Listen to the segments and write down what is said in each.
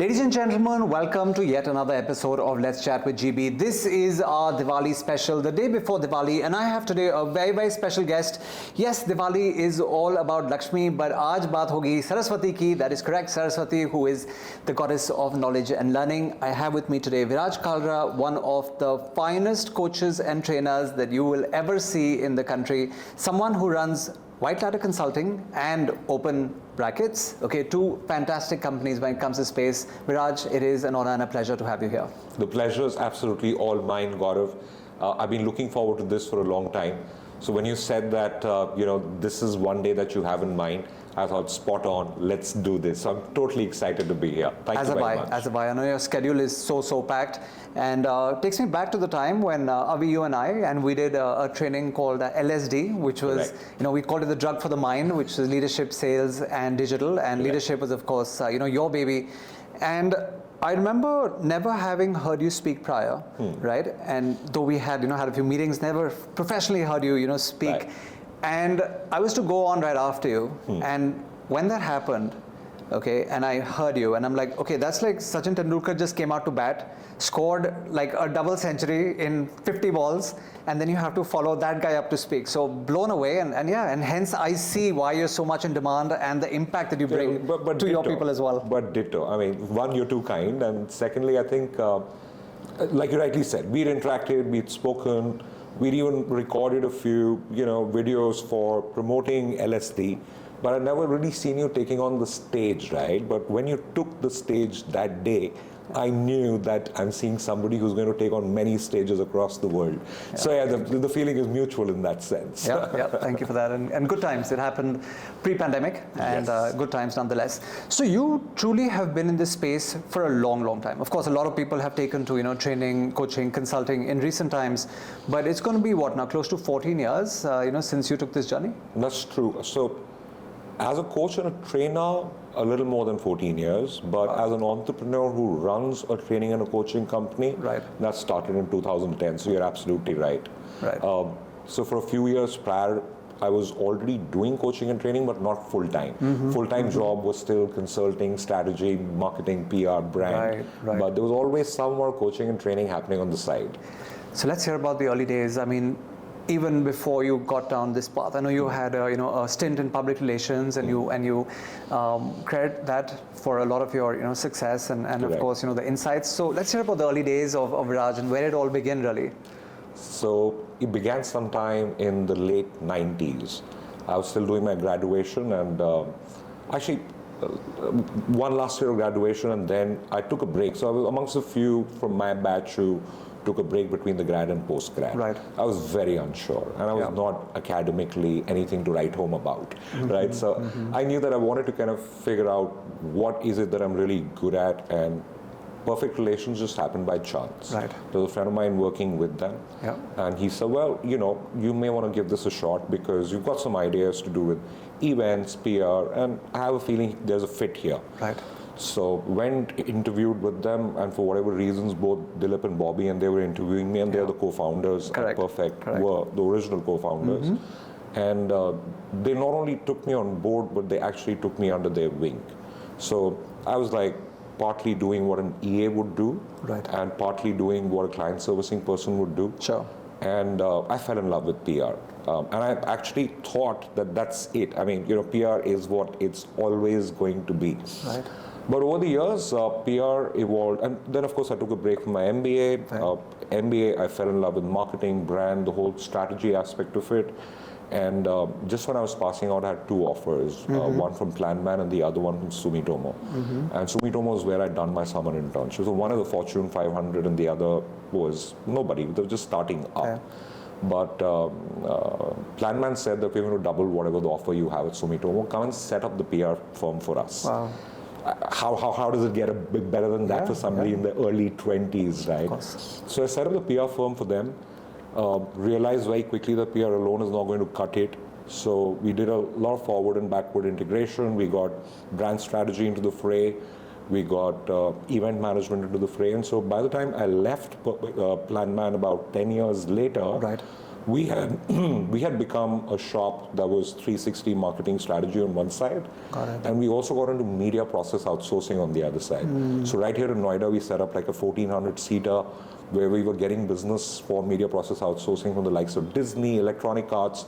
Ladies and gentlemen, welcome to yet another episode of Let's Chat with GB. This is our Diwali special, the day before Diwali, and I have today a very, very special guest. Yes, Diwali is all about Lakshmi, but aaj baat hogi Saraswati ki. That is correct, Saraswati, who is the goddess of knowledge and learning. I have with me today Viraj Kalra, one of the finest coaches and trainers that you will ever see in the country. Someone who runs White Ladder Consulting and Open Brackets, okay, two fantastic companies when it comes to space. Viraj, it is an honor and a pleasure to have you here. The pleasure is absolutely all mine, Gaurav. I've been looking forward to this for a long time. So when you said that, this is one day that you have in mind, I thought, spot on, let's do this. So I'm totally excited to be here. Thank you very much. As a I know your schedule is so packed, and it takes me back to the time when Avi, you and we did a training called LSD, which was, we called it the drug for the mind, which is leadership, sales, and digital. And leadership was, of course, your baby. And I remember never having heard you speak prior, right? And though we had, had a few meetings, never professionally heard you, speak. Right. And I was to go on right after you. And when that happened, okay, and I heard you, and I'm like, okay, that's like Sachin Tendulkar just came out to bat, scored like a double century in 50 balls, and then you have to follow that guy up to speak. So blown away, and hence I see why you're so much in demand and the impact that you bring to ditto, your people as well. But ditto. I mean, one, you're too kind, and secondly, I think, like you rightly said, we'd interacted, we'd spoken, we'd even recorded a few, videos for promoting LSD. But I've never really seen you taking on the stage, right? But when you took the stage that day, I knew that I'm seeing somebody who's going to take on many stages across the world. Yeah. So the feeling is mutual in that sense. Yeah, thank you for that. And good times. It happened pre-pandemic, and good times nonetheless. So you truly have been in this space for a long time. Of course, a lot of people have taken to, training, coaching, consulting in recent times. But it's going to be what now, close to 14 years, since you took this journey? That's true. So as a coach and a trainer, a little more than 14 years, but as an entrepreneur who runs a training and a coaching company, that started in 2010, so you're absolutely right. So for a few years prior, I was already doing coaching and training, but not full-time. Full-time job was still consulting, strategy, marketing, PR, brand, but there was always some more coaching and training happening on the side. So let's hear about the early days. I mean, even before you got down this path, I know you had a stint in public relations, and you credit that for a lot of your success and of course the insights. So let's hear about the early days of Viraj and where it all began really. So it began sometime in the late 90s. I was still doing my graduation, and actually one last year of graduation, and then I took a break. So I was amongst a few from my batch who took a break between the grad and post-grad. I was very unsure, and I was not academically anything to write home about, right? So I knew that I wanted to kind of figure out what is it that I'm really good at, and perfect relations just happened by chance. There was a friend of mine working with them, and he said, well, you may want to give this a shot because you've got some ideas to do with events, PR, and I have a feeling there's a fit here. So went, interviewed with them, and for whatever reasons, both Dilip and Bobby, and they were interviewing me, and they're the co-founders at Perfect, were the original co-founders. And they not only took me on board, but they actually took me under their wing. So I was like partly doing what an EA would do, and partly doing what a client servicing person would do. And I fell in love with PR. And I actually thought that that's it. I mean, PR is what it's always going to be. But over the years, PR evolved, and then of course I took a break from my MBA. MBA, I fell in love with marketing, brand, the whole strategy aspect of it. And just when I was passing out, I had two offers, one from Planman and the other one from Sumitomo. And Sumitomo is where I'd done my summer internship. So one is the Fortune 500 and the other was nobody. They were just starting up. But Planman said that we're going to double whatever the offer you have at Sumitomo. Come and set up the PR firm for us. How does it get a bit better than that for somebody in the early 20s, right? So I set up the PR firm for them, realized very quickly that PR alone is not going to cut it. So we did a lot of forward and backward integration. We got brand strategy into the fray. We got event management into the fray. And so by the time I left Planman about 10 years later, we had we had become a shop that was 360 marketing strategy on one side, and we also got into media process outsourcing on the other side. So right here in Noida, we set up like a 1,400-seater where we were getting business for media process outsourcing from the likes of Disney, Electronic Arts.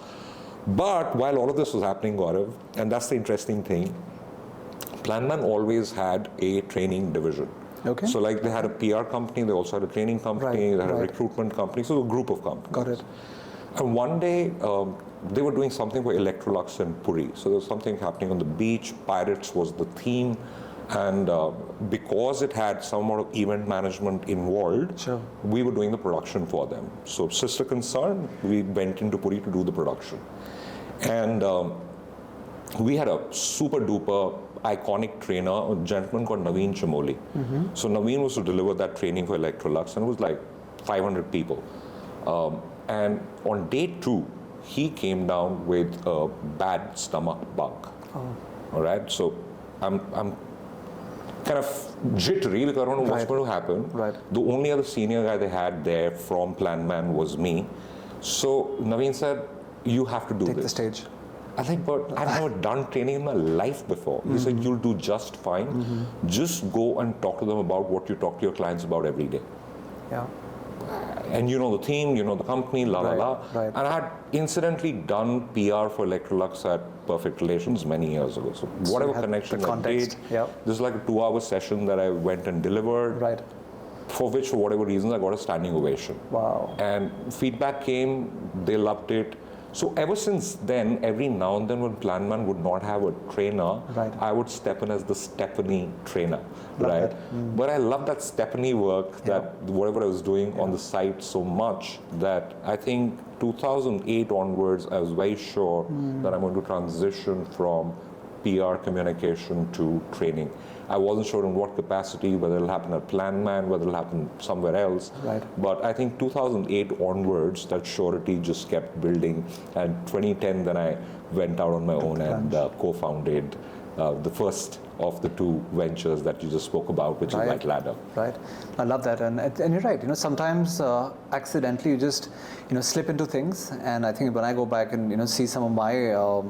But while all of this was happening, Gaurav, and that's the interesting thing, PlanMan always had a training division. Okay. So like they had a PR company, they also had a training company, they had a recruitment company, so a group of companies. Got it. And one day, they were doing something for Electrolux in Puri. So there was something happening on the beach, Pirates was the theme, and because it had some amount of event management involved, we were doing the production for them. So sister concern, we went into Puri to do the production. And we had a super duper iconic trainer, a gentleman called Naveen Chamoli. So Naveen was to deliver that training for Electrolux, and it was like 500 people. And on day 2, he came down with a bad stomach bug. All right, so I'm kind of jittery because I don't know what's going to happen. The only other senior guy they had there from PlanMan was me. So Naveen said, "You have to do this. Take the stage." I think, but I've never done training in my life before. He said, "You'll do just fine. Just go and talk to them about what you talk to your clients about every day." Yeah. And you know the team, you know the company, la la la. And I had incidentally done PR for Electrolux at Perfect Relations many years ago. So whatever connection I did, this is like a 2-hour session that I went and delivered. For which, for whatever reasons, I got a standing ovation. Wow. And feedback came, they loved it. So ever since then, every now and then when PlanMan would not have a trainer, I would step in as the Stephanie trainer, But I love that Stephanie work, that whatever I was doing on the site so much that I think 2008 onwards, I was very sure that I'm going to transition from PR communication to training. I wasn't sure in what capacity, whether it'll happen at PlanMan, whether it'll happen somewhere else. But I think 2008 onwards, that surety just kept building. And 2010, then I went out on my own and co-founded the first of the 2 ventures that you just spoke about, which is White Ladder. I love that, and you're right. You know, sometimes accidentally you just slip into things, and I think when I go back and see some of my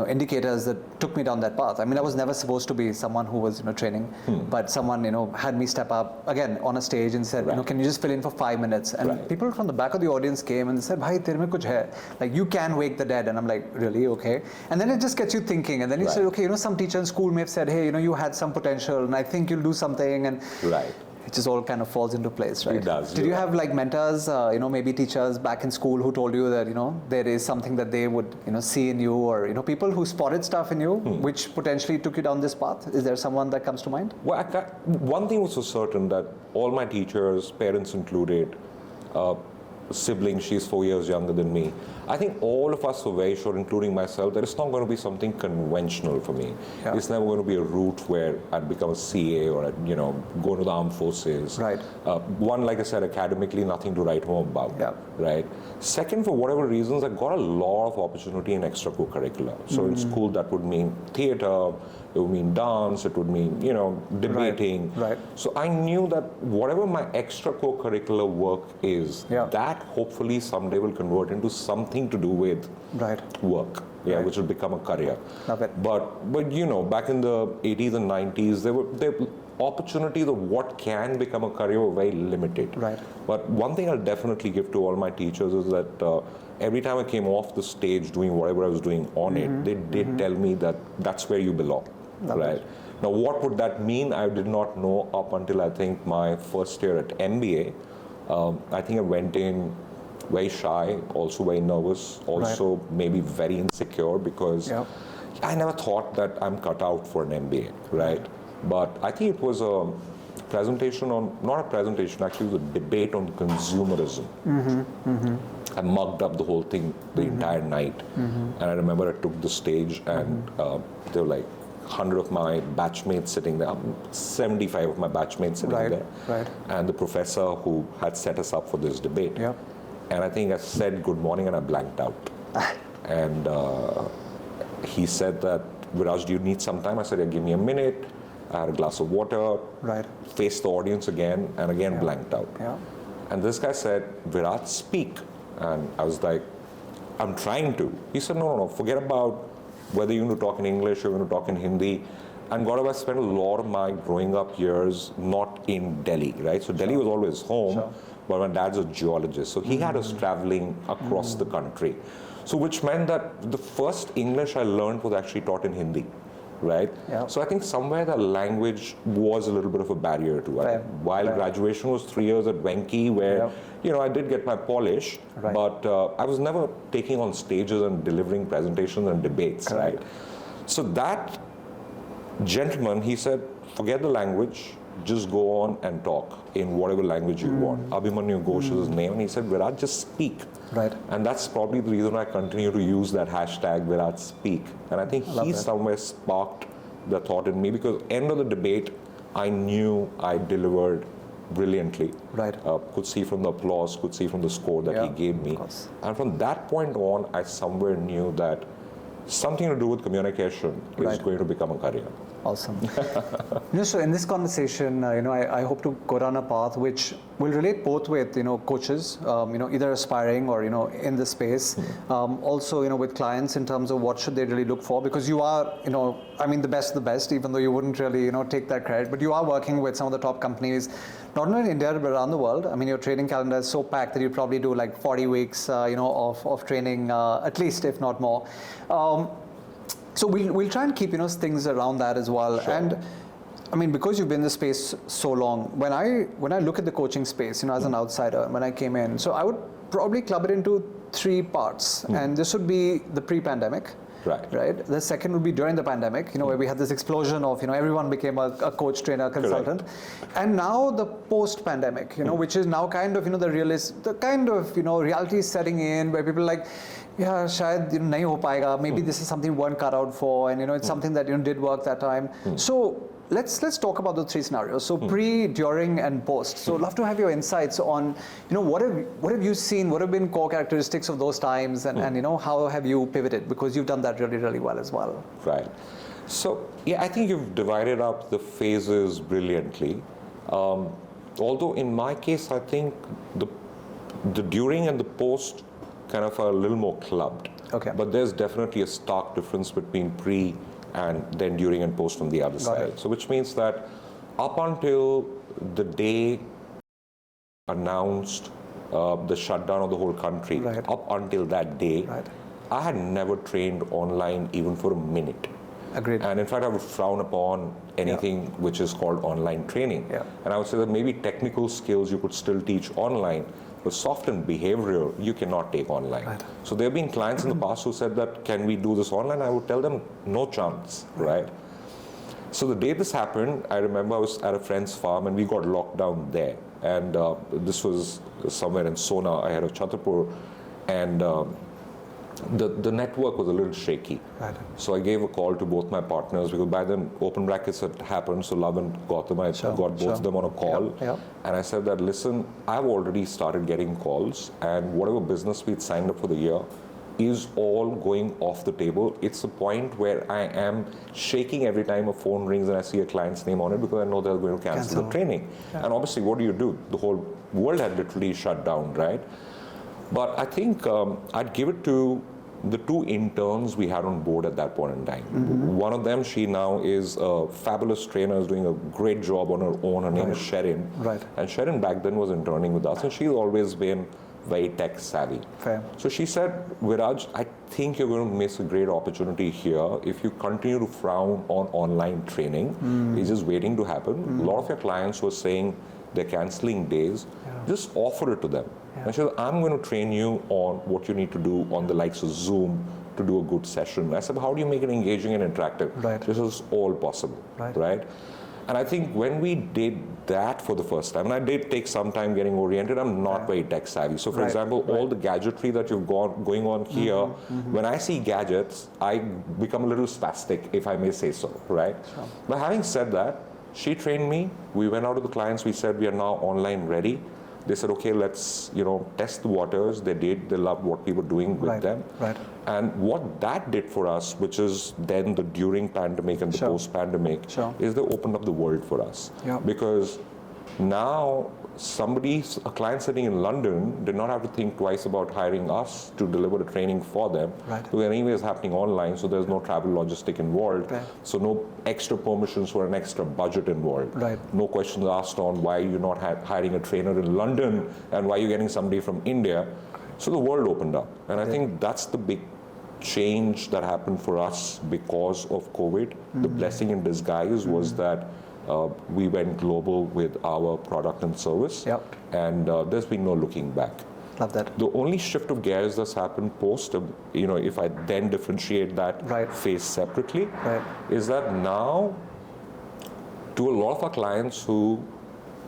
indicators that took me down that path. I mean, I was never supposed to be someone who was, training, but someone, had me step up again on a stage and said, can you just fill in for 5 minutes? And people from the back of the audience came and they said, "Bhai, tere mein kuch hai. Like, you can wake the dead." And I'm like, really? Okay. And then it just gets you thinking. And then you say, okay, some teacher in school may have said, hey, you had some potential and I think you'll do something. And it just all kind of falls into place, right? It does. Did you have like mentors, maybe teachers back in school who told you that, there is something that they would, see in you, or, people who spotted stuff in you, which potentially took you down this path? Is there someone that comes to mind? Well, one thing was for certain, that all my teachers, parents included, sibling, she's 4 years younger than me. I think all of us were very sure, including myself, that it's not going to be something conventional for me. It's never going to be a route where I'd become a CA or I'd, go to the armed forces. One, like I said, academically, nothing to write home about. Second, for whatever reasons, I got a lot of opportunity in extracurricular. So in school, that would mean theater, it would mean dance, it would mean, debating. So I knew that whatever my extra co-curricular work is, that hopefully someday will convert into something to do with work, which will become a career. Love it. But back in the 80s and 90s, there were opportunities of what can become a career were very limited. But one thing I'll definitely give to all my teachers is that every time I came off the stage doing whatever I was doing on it, they did tell me that that's where you belong. Now, what would that mean? I did not know up until I think my first year at MBA. I think I went in very shy, also very nervous, also maybe very insecure, because I never thought that I'm cut out for an MBA, But I think it was a presentation on, not a presentation, actually it was a debate on consumerism. I mugged up the whole thing the entire night. And I remember I took the stage and there were like 100 of my batchmates sitting there, 75 of my batchmates sitting there. And the professor who had set us up for this debate. And I think I said good morning and I blanked out. And he said that, "Viraj, do you need some time?" I said, "Yeah, give me a minute." I had a glass of water, faced the audience again, and again blanked out. And this guy said, "Viraj, speak." And I was like, I'm trying to. He said, no, forget about whether you're going to talk in English or you're going to talk in Hindi. And Gaurav, I spent a lot of my growing up years not in Delhi, right? So Delhi was always home, but my dad's a geologist. So he had us traveling across the country. So which meant that the first English I learned was actually taught in Hindi, right? So I think somewhere the language was a little bit of a barrier to it. While graduation was 3 years at Venki, where I did get my polish, but I was never taking on stages and delivering presentations and debates, right? So that gentleman, he said, forget the language, just go on and talk in whatever language you want. Abhimanyu Ghosh is his name, and he said, Viraj, just speak. Right. And that's probably the reason I continue to use that hashtag Viraj Speak. And I think he somewhere sparked the thought in me, because end of the debate, I knew I delivered brilliantly. Right. Could see from the applause, could see from the score that he gave me. And from that point on, I somewhere knew that something to do with communication is going to become a career. Awesome. So in this conversation, I hope to go down a path which will relate both with coaches, either aspiring or in the space, also with clients in terms of what should they really look for, because you are the best of the best, even though you wouldn't really take that credit, but you are working with some of the top companies, not only in India but around the world. I mean, your training calendar is so packed that you probably do like 40 weeks of training at least, if not more. So we'll try and keep things around that as well. And I mean, because you've been in the space so long, when I look at the coaching space, as an outsider, when I came in, so I would probably club it into 3 parts, and this would be the pre-pandemic. Right. The second would be during the pandemic, where we had this explosion of, everyone became a coach, trainer, consultant. And now the post-pandemic, which is now kind of, the kind of, reality setting in, where people are like, yeah, shayad nahi ho paega. Maybe this is something we weren't cut out for, and it's something that did work that time. So let's talk about the 3 scenarios. So pre, during, and post. So love to have your insights on what have you seen, what have been core characteristics of those times, and how have you pivoted, because you've done that really, really well as well. Right. So I think you've divided up the phases brilliantly. Although in my case, I think the during and the post kind of are a little more clubbed. Okay. But there's definitely a stark difference between pre and then during and post from the other side. So which means that up until the day announced the shutdown of the whole country, up until that day, I had never trained online even for a minute. Agreed. And in fact, I would frown upon anything which is called online training. And I would say that maybe technical skills you could still teach online, but soft and behavioral, you cannot take online. So there have been clients in the past who said that, can we do this online? I would tell them, no chance, right? So the day this happened, I remember I was at a friend's farm and we got locked down there. And this was somewhere in Sona, ahead of Chhatarpur. And the network was a little shaky. So I gave a call to both my partners, because by then open brackets had happened, so Love and Gautam, I got both of them on a call. And I said that, listen, I've already started getting calls, and whatever business we'd signed up for the year is all going off the table. It's a point where I am shaking every time a phone rings and I see a client's name on it, because I know they're going to cancel the training. And obviously, what do? The whole world had literally shut down, right? But I think I'd give it to the 2 interns we had on board at that point in time. One of them, she now is a fabulous trainer, is doing a great job on her own. Her name is Sherin. And Sherin back then was interning with us, and she's always been very tech savvy. So she said, Viraj, I think you're going to miss a great opportunity here if you continue to frown on online training. It's just waiting to happen. A lot of your clients were saying they're canceling days. Just offer it to them. And she said, I'm going to train you on what you need to do on the likes of Zoom to do a good session. I said, how do you make it engaging and interactive? This is all possible, right? And I think when we did that for the first time, and I did take some time getting oriented, I'm not very tech savvy. So for example, all the gadgetry that you've got going on here, when I see gadgets, I become a little spastic, if I may say so, right? But having said that, she trained me. We went out to the clients. We said, we are now online ready. They said, okay, let's test the waters. They did. They loved what we were doing with them. And what that did for us, which is then the during pandemic and the post pandemic, is they opened up the world for us. Because Now, a client sitting in London did not have to think twice about hiring us to deliver the training for them. Right. Because anyway, it's happening online, so there's no travel logistic involved. Right. So no extra permissions or an extra budget involved. Right. No questions asked on why you're not hiring a trainer in London and why you're getting somebody from India. So the world opened up. And I think that's the big change that happened for us because of COVID. The blessing in disguise was that we went global with our product and service, and there's been no looking back. Love that. The only shift of gears that's happened post, if I then differentiate that phase separately, is that now, to a lot of our clients who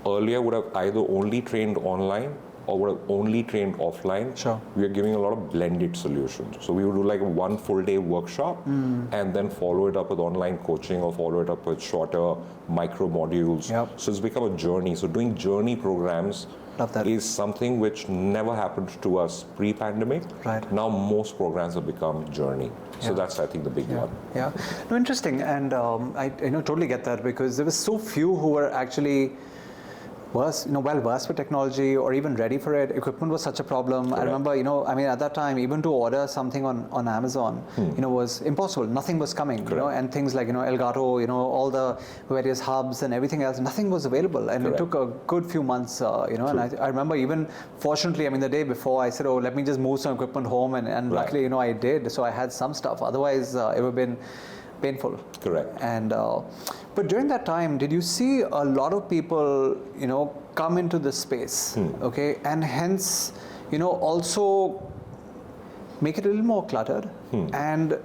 earlier would have either only trained online or would have only trained offline, we are giving a lot of blended solutions. So we would do like a 1 full day workshop and then follow it up with online coaching or follow it up with shorter micro modules. So it's become a journey. So doing journey programs is something which never happened to us pre-pandemic. Now most programs have become journey. So that's, I think, the big one. Yeah. No, interesting. And I totally get that, because there were so few who were actually well versed with technology or even ready for it. Equipment was such a problem. I remember, at that time, even to order something on Amazon, was impossible. Nothing was coming, and things like, Elgato, all the various hubs and everything else, nothing was available. And it took a good few months, and I remember even, fortunately, the day before, I said, let me just move some equipment home. And luckily, I did. So I had some stuff. Otherwise, it would have been painful. Correct. And but during that time, did you see a lot of people, come into this space, okay, and hence, also make it a little more cluttered, and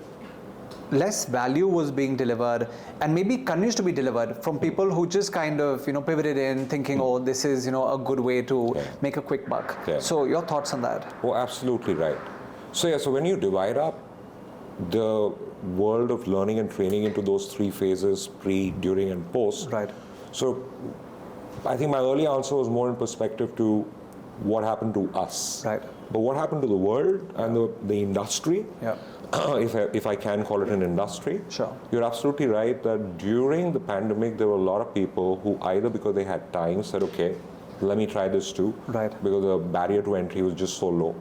less value was being delivered, and maybe continues to be delivered from people who just kind of, pivoted in thinking, this is, a good way to make a quick buck. So your thoughts on that? Oh, absolutely right. So so when you divide up the world of learning and training into those 3 phases, pre, during, and post. So I think my early answer was more in perspective to what happened to us. But what happened to the world and the industry, if I can call it an industry, you're absolutely right that during the pandemic, there were a lot of people who either because they had time said, okay, let me try this too, because the barrier to entry was just so low.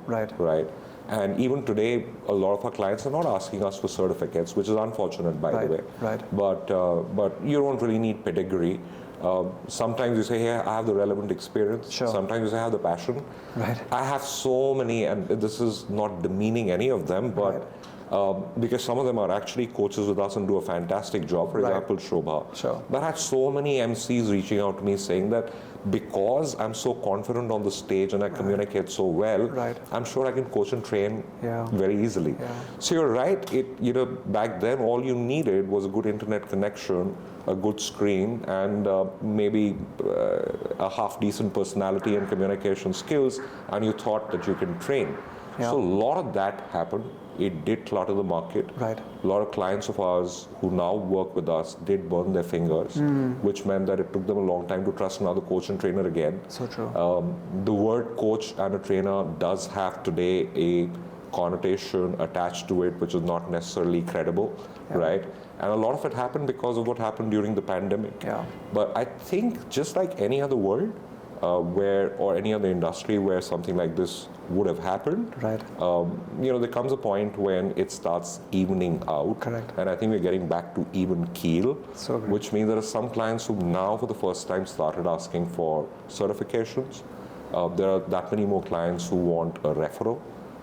And even today, a lot of our clients are not asking us for certificates, which is unfortunate, by the way. But you don't really need pedigree. Sometimes you say, hey, I have the relevant experience. Sometimes you say, I have the passion. I have so many, and this is not demeaning any of them, but because some of them are actually coaches with us and do a fantastic job. For example, Shobha. But I had so many MCs reaching out to me saying that because I'm so confident on the stage and I communicate so well, I'm sure I can coach and train very easily. So you're right. Back then, all you needed was a good internet connection, a good screen, and maybe a half-decent personality and communication skills, and you thought that you can train. So a lot of that happened. It did clutter the market. A lot of clients of ours who now work with us did burn their fingers, which meant that it took them a long time to trust another coach and trainer again. So true. The word coach and a trainer does have today a connotation attached to it, which is not necessarily credible, And a lot of it happened because of what happened during the pandemic. But I think just like any other world, or any other industry where something like this would have happened, there comes a point when it starts evening out. And I think we're getting back to even keel, which means there are some clients who now for the first time started asking for certifications. There are that many more clients who want a referral.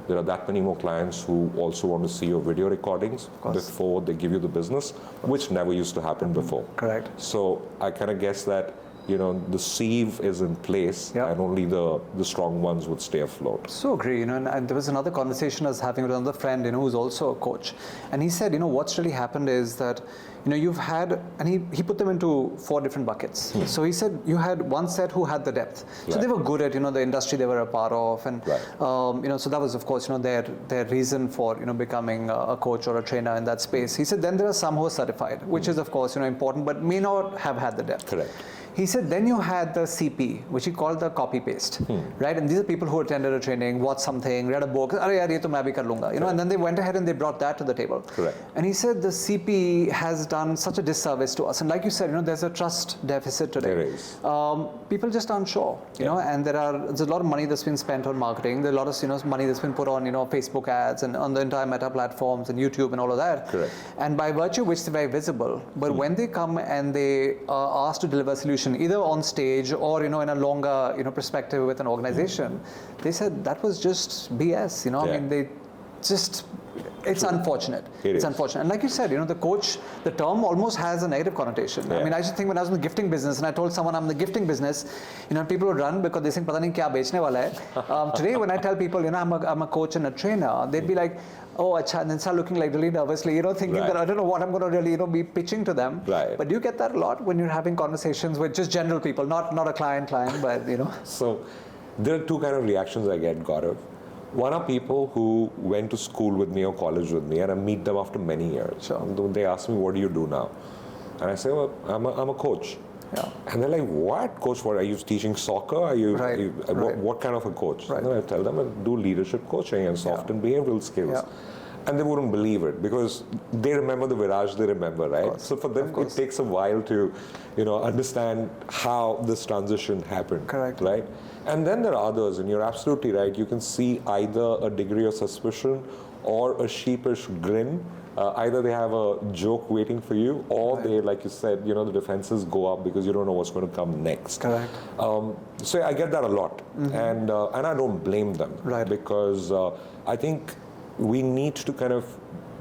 There are that many more clients who also want to see your video recordings before they give you the business, which never used to happen before. So I kind of guess that the sieve is in place, and only the strong ones would stay afloat. So agree, and there was another conversation I was having with another friend, who's also a coach, and he said, what's really happened is that, you've had, and he put them into 4 different buckets. So he said you had one set who had the depth, so they were good at, the industry they were a part of, and so that was of course, their reason for, becoming a coach or a trainer in that space. He said then there are some who are certified, which is of course, important, but may not have had the depth. He said, then you had the CP, which he called the copy paste, right? And these are people who attended a training, watched something, read a book, "Arey yaar, ye to main bhi kar lunga," and then they went ahead and they brought that to the table. Correct. And he said the CP has done such a disservice to us. And like you said, there's a trust deficit today. There is. People just aren't sure, and there's a lot of money that's been spent on marketing. There's a lot of money that's been put on Facebook ads and on the entire Meta platforms and YouTube and all of that. Correct. And by virtue of which they're very visible. But when they come and they are asked to deliver a solution, either on stage or in a longer perspective with an organization, they said that was just BS. I mean, they just. It's unfortunate. It's unfortunate. And like you said, the coach, the term almost has a negative connotation. Yeah. I mean, I just think when I was in the gifting business and I told someone I'm in the gifting business, people would run because they think, "Pata nahi kya bechne wala hai." Today, when I tell people, I'm a coach and a trainer, they'd be like, "Oh, acha," and then start looking like really nervously, thinking that I don't know what I'm going to really, be pitching to them. Right. But do you get that a lot when you're having conversations with just general people, not a client, but So, there are two kind of reactions I get, Gaurav. One are people who went to school with me or college with me, and I meet them after many years. Sure. And they ask me, "What do you do now?" And I say, "Well, I'm a coach." Yeah. And they're like, "What? Coach what? Are you teaching soccer? Are you, right. What kind of a coach?" Right. And then I tell them I do leadership coaching and soft and behavioral skills. Yeah. And they wouldn't believe it because they remember the Viraj they remember, right? So for them, it takes a while to, understand how this transition happened. Correct. Right? And then there are others, and you're absolutely right. You can see either a degree of suspicion or a sheepish grin. Either they have a joke waiting for you, or they, like you said, the defenses go up because you don't know what's going to come next. Correct. So I get that a lot, and I don't blame them, right? Because I think we need to kind of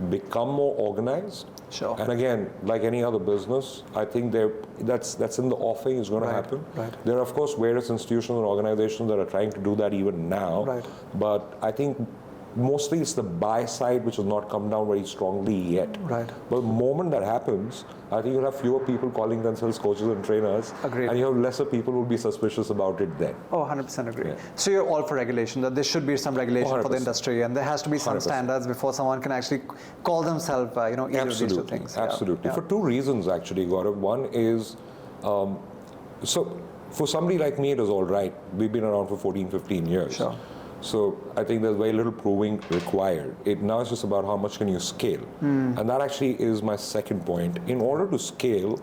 become more organized. Sure. And again, like any other business, I think that's in the offing is going to happen. Right. There are, of course, various institutions and organizations that are trying to do that even now. Right. But I think mostly it's the buy side which has not come down very strongly yet. Right. But the moment that happens, I think you'll have fewer people calling themselves coaches and trainers. Agreed. And you have lesser people who will be suspicious about it then. Oh, 100% agree. Yeah. So you're all for regulation, that there should be some regulation 100%. for the industry, and there has to be some 100%. standards before someone can actually call themselves, either of these two things. Absolutely. Yeah. For two reasons, actually, Gaurav. One is, so for somebody like me, it is all right. We've been around for 14, 15 years. Sure. So I think there's very little proving required. Now it's just about how much can you scale. And that actually is my second point. In order to scale,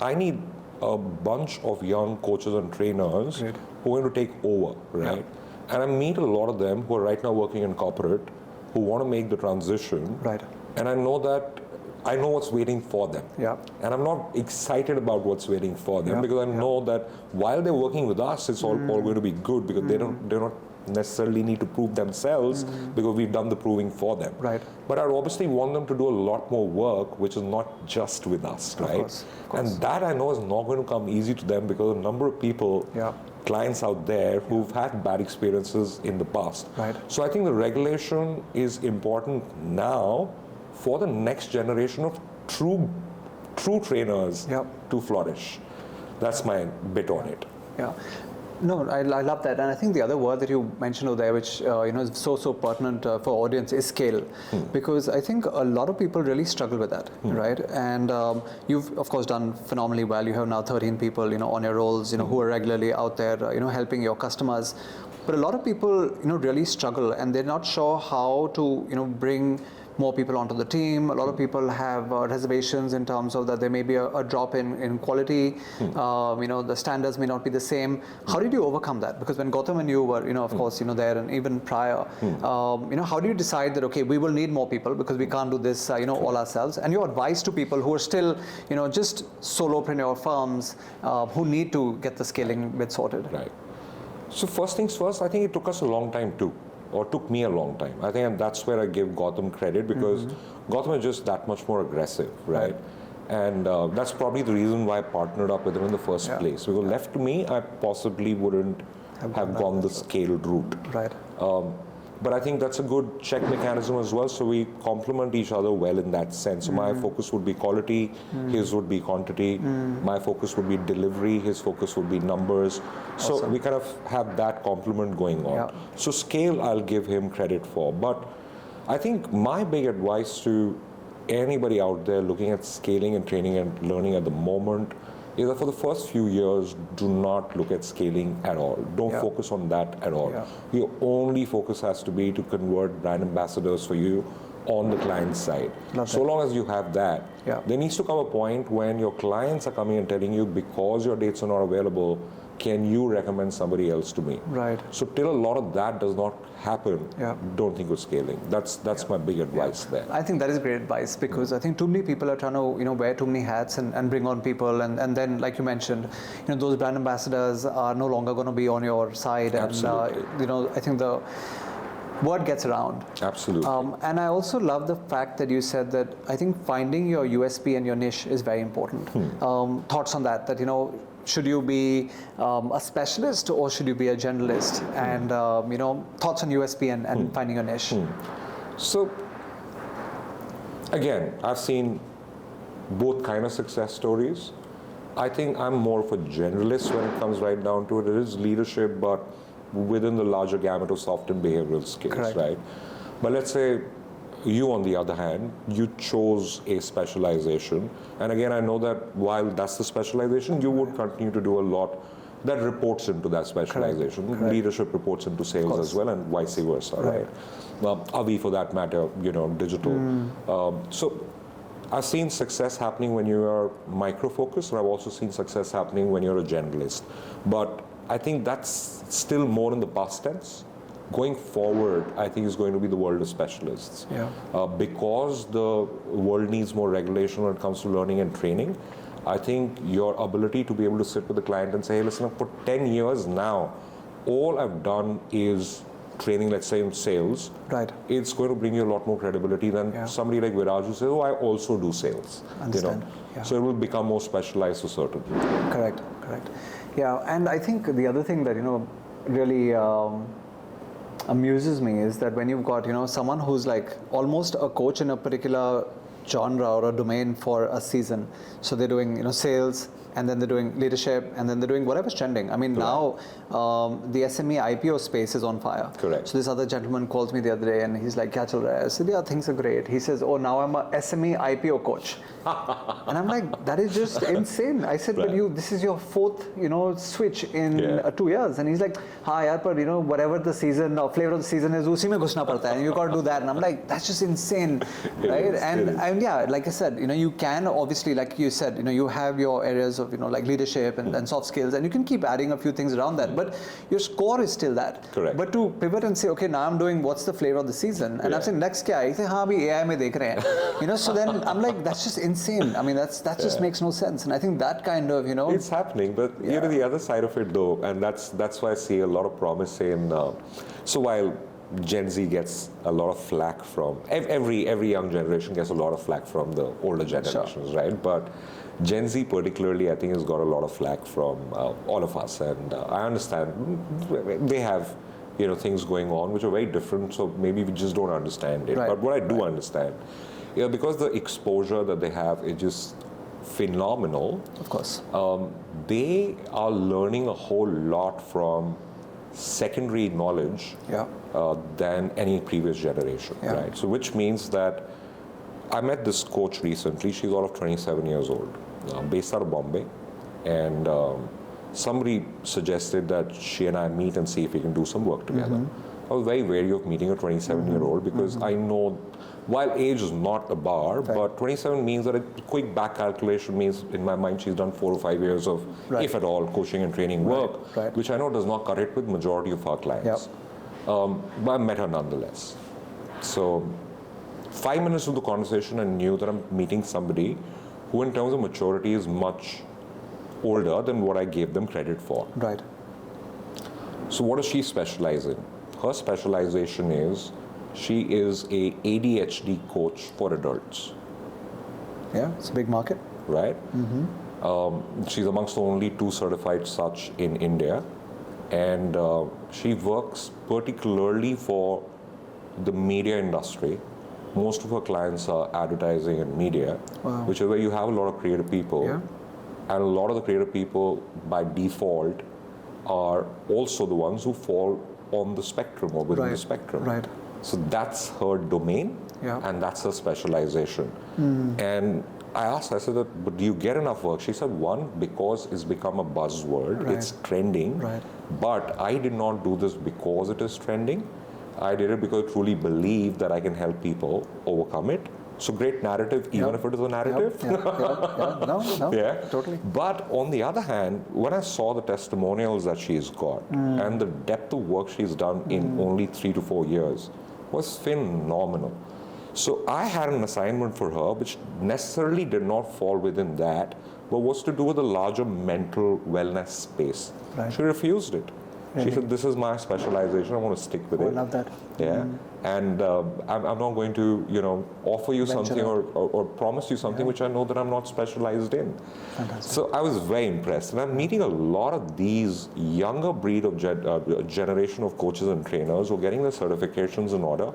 I need a bunch of young coaches and trainers Great. who are going to take over, right? Yeah. And I meet a lot of them who are right now working in corporate, who want to make the transition. Right. And I know what's waiting for them. Yeah. And I'm not excited about what's waiting for them because I know that while they're working with us, it's all going to be good because they're not necessarily need to prove themselves because we've done the proving for them. Right. But I obviously want them to do a lot more work, which is not just with us, right? Of course. And that I know is not going to come easy to them because a number of people, clients out there who've had bad experiences in the past. Right. So I think the regulation is important now for the next generation of true trainers to flourish. That's my bit on it. Yeah. No, I love that, and I think the other word that you mentioned over there, which is so pertinent for audience, is scale, because I think a lot of people really struggle with that, right? And you've of course done phenomenally well. You have now 13 people, on your roles, who are regularly out there, helping your customers. But a lot of people, really struggle, and they're not sure how to, bring more people onto the team. A lot of people have reservations in terms of that there may be a drop in quality. The standards may not be the same. How did you overcome that? Because when Gautam and you were, of course, there and even prior, how do you decide that, okay, we will need more people because we can't do this, all ourselves? And your advice to people who are still, just solopreneur firms who need to get the scaling bit sorted. Right. So first things first, I think it took us a long time too. Or took me a long time. I think that's where I give Gautam credit because Gautam is just that much more aggressive, right? And that's probably the reason why I partnered up with him in the first place. Because left to me, I possibly wouldn't have gone the scaled route. Right. But I think that's a good check mechanism as well. So we complement each other well in that sense. So my focus would be quality, his would be quantity. My focus would be delivery, his focus would be numbers. So we kind of have that complement going on. Yeah. So scale, I'll give him credit for. But I think my big advice to anybody out there looking at scaling and training and learning at the moment is that for the first few years, do not look at scaling at all. Don't focus on that at all. Your only focus has to be to convert brand ambassadors for you on the client side. So long as you have that, there needs to come a point when your clients are coming and telling you, because your dates are not available, can you recommend somebody else to me? Right. So till a lot of that does not happen, don't think of scaling. That's my big advice there. I think that is great advice, because I think too many people are trying to wear too many hats and bring on people, and then, like you mentioned, those brand ambassadors are no longer going to be on your side. Absolutely. And I think the word gets around. Absolutely. And I also love the fact that you said that I think finding your USP and your niche is very important. Thoughts on that, should you be a specialist or should you be a generalist? And thoughts on USP and finding your niche. So again, I've seen both kind of success stories. I think I'm more of a generalist when it comes right down to it. It is leadership, but within the larger gamut of soft and behavioral skills. Correct. Right? But let's say you, on the other hand, you chose a specialization. And again, I know that while that's the specialization, you would continue to do a lot that reports into that specialization. Correct. Leadership reports into sales as well, and vice versa, right? Avi, for that matter, digital. So I've seen success happening when you are micro-focused, and I've also seen success happening when you're a generalist. But I think that's still more in the past tense. Going forward, I think is going to be the world of specialists. Because the world needs more regulation when it comes to learning and training. I think your ability to be able to sit with the client and say, hey, listen, for 10 years now, all I've done is training, let's say in sales. Right. It's going to bring you a lot more credibility than somebody like Viraj who says, oh, I also do sales. Understand. So it will become more specialized for certain. Correct. Yeah, and I think the other thing that, really amuses me is that when you've got, someone who's like almost a coach in a particular genre or a domain for a season. So they're doing, sales, and then they're doing leadership, and then they're doing whatever's trending. I mean, now the SME IPO space is on fire. Correct. So this other gentleman calls me the other day and he's like, Kya chal raha hai? I said, yeah, things are great. He says, oh, now I'm a SME IPO coach. And I'm like, that is just insane. I said, but this is your fourth, switch in 2 years. And he's like, ha, yaar, but whatever the season or flavor of the season is, usi mein ghusna padta hai, and you got to do that. And I'm like, that's just insane, right? And yeah, like I said, you can obviously, like you said, you have your areas of, like leadership and soft skills, and you can keep adding a few things around that, but your score is still that. Correct. But to pivot and say, okay, now I'm doing what's the flavor of the season, and I'm saying next kya hai? He said, हाँ अभी AI में देख रहे हैं, so then I'm like, that's just insane. I mean, that just makes no sense, and I think that kind of, it's happening, but the other side of it though, and that's why I see a lot of promise in. So while Gen Z gets a lot of flack from every young generation gets a lot of flack from the older generations, right? But Gen Z particularly, I think, has got a lot of flack from all of us, and I understand they have things going on which are very different, so maybe we just don't understand it. Right. But what I do understand, because the exposure that they have is just phenomenal. of course. They are learning a whole lot from secondary knowledge than any previous generation, right? So which means that I met this coach recently. She's all of 27 years old, based out of Bombay, and somebody suggested that she and I meet and see if we can do some work together. I was very wary of meeting a 27-year-old because I know, while age is not a bar, but 27 means that a quick back calculation means, in my mind, she's done 4 or 5 years of, if at all, coaching and training work, which I know does not cut it with majority of our clients. But I met her nonetheless. So 5 minutes of the conversation, I knew that I'm meeting somebody who, in terms of maturity, is much older than what I gave them credit for. Right. So what does she specialize in? Her specialization is, she is a ADHD coach for adults. Yeah, it's a big market. Right? She's amongst the only 2 certified such in India. And she works particularly for the media industry. Most of her clients are advertising and media, which is where you have a lot of creative people. And a lot of the creative people, by default, are also the ones who fall on the spectrum or within the spectrum. Right. So that's her domain, and that's her specialization. And I asked, I said, but do you get enough work? She said, one, because it's become a buzzword, Right. it's trending, Right. but I did not do this because it is trending. I did it because I truly believe that I can help people overcome it. So great narrative, even if it is a narrative. No, Yeah, totally. But on the other hand, when I saw the testimonials that she's got and the depth of work she's done in only 3 to 4 years was phenomenal. So I had an assignment for her which necessarily did not fall within that, but was to do with a larger mental wellness space. Right. She refused it. She said, this is my specialization, I want to stick with it. I love that. Yeah, and I'm not going to, offer you something or promise you something which I know that I'm not specialized in. Fantastic. So I was very impressed, and I'm meeting a lot of these younger breed of generation of coaches and trainers who are getting their certifications in order,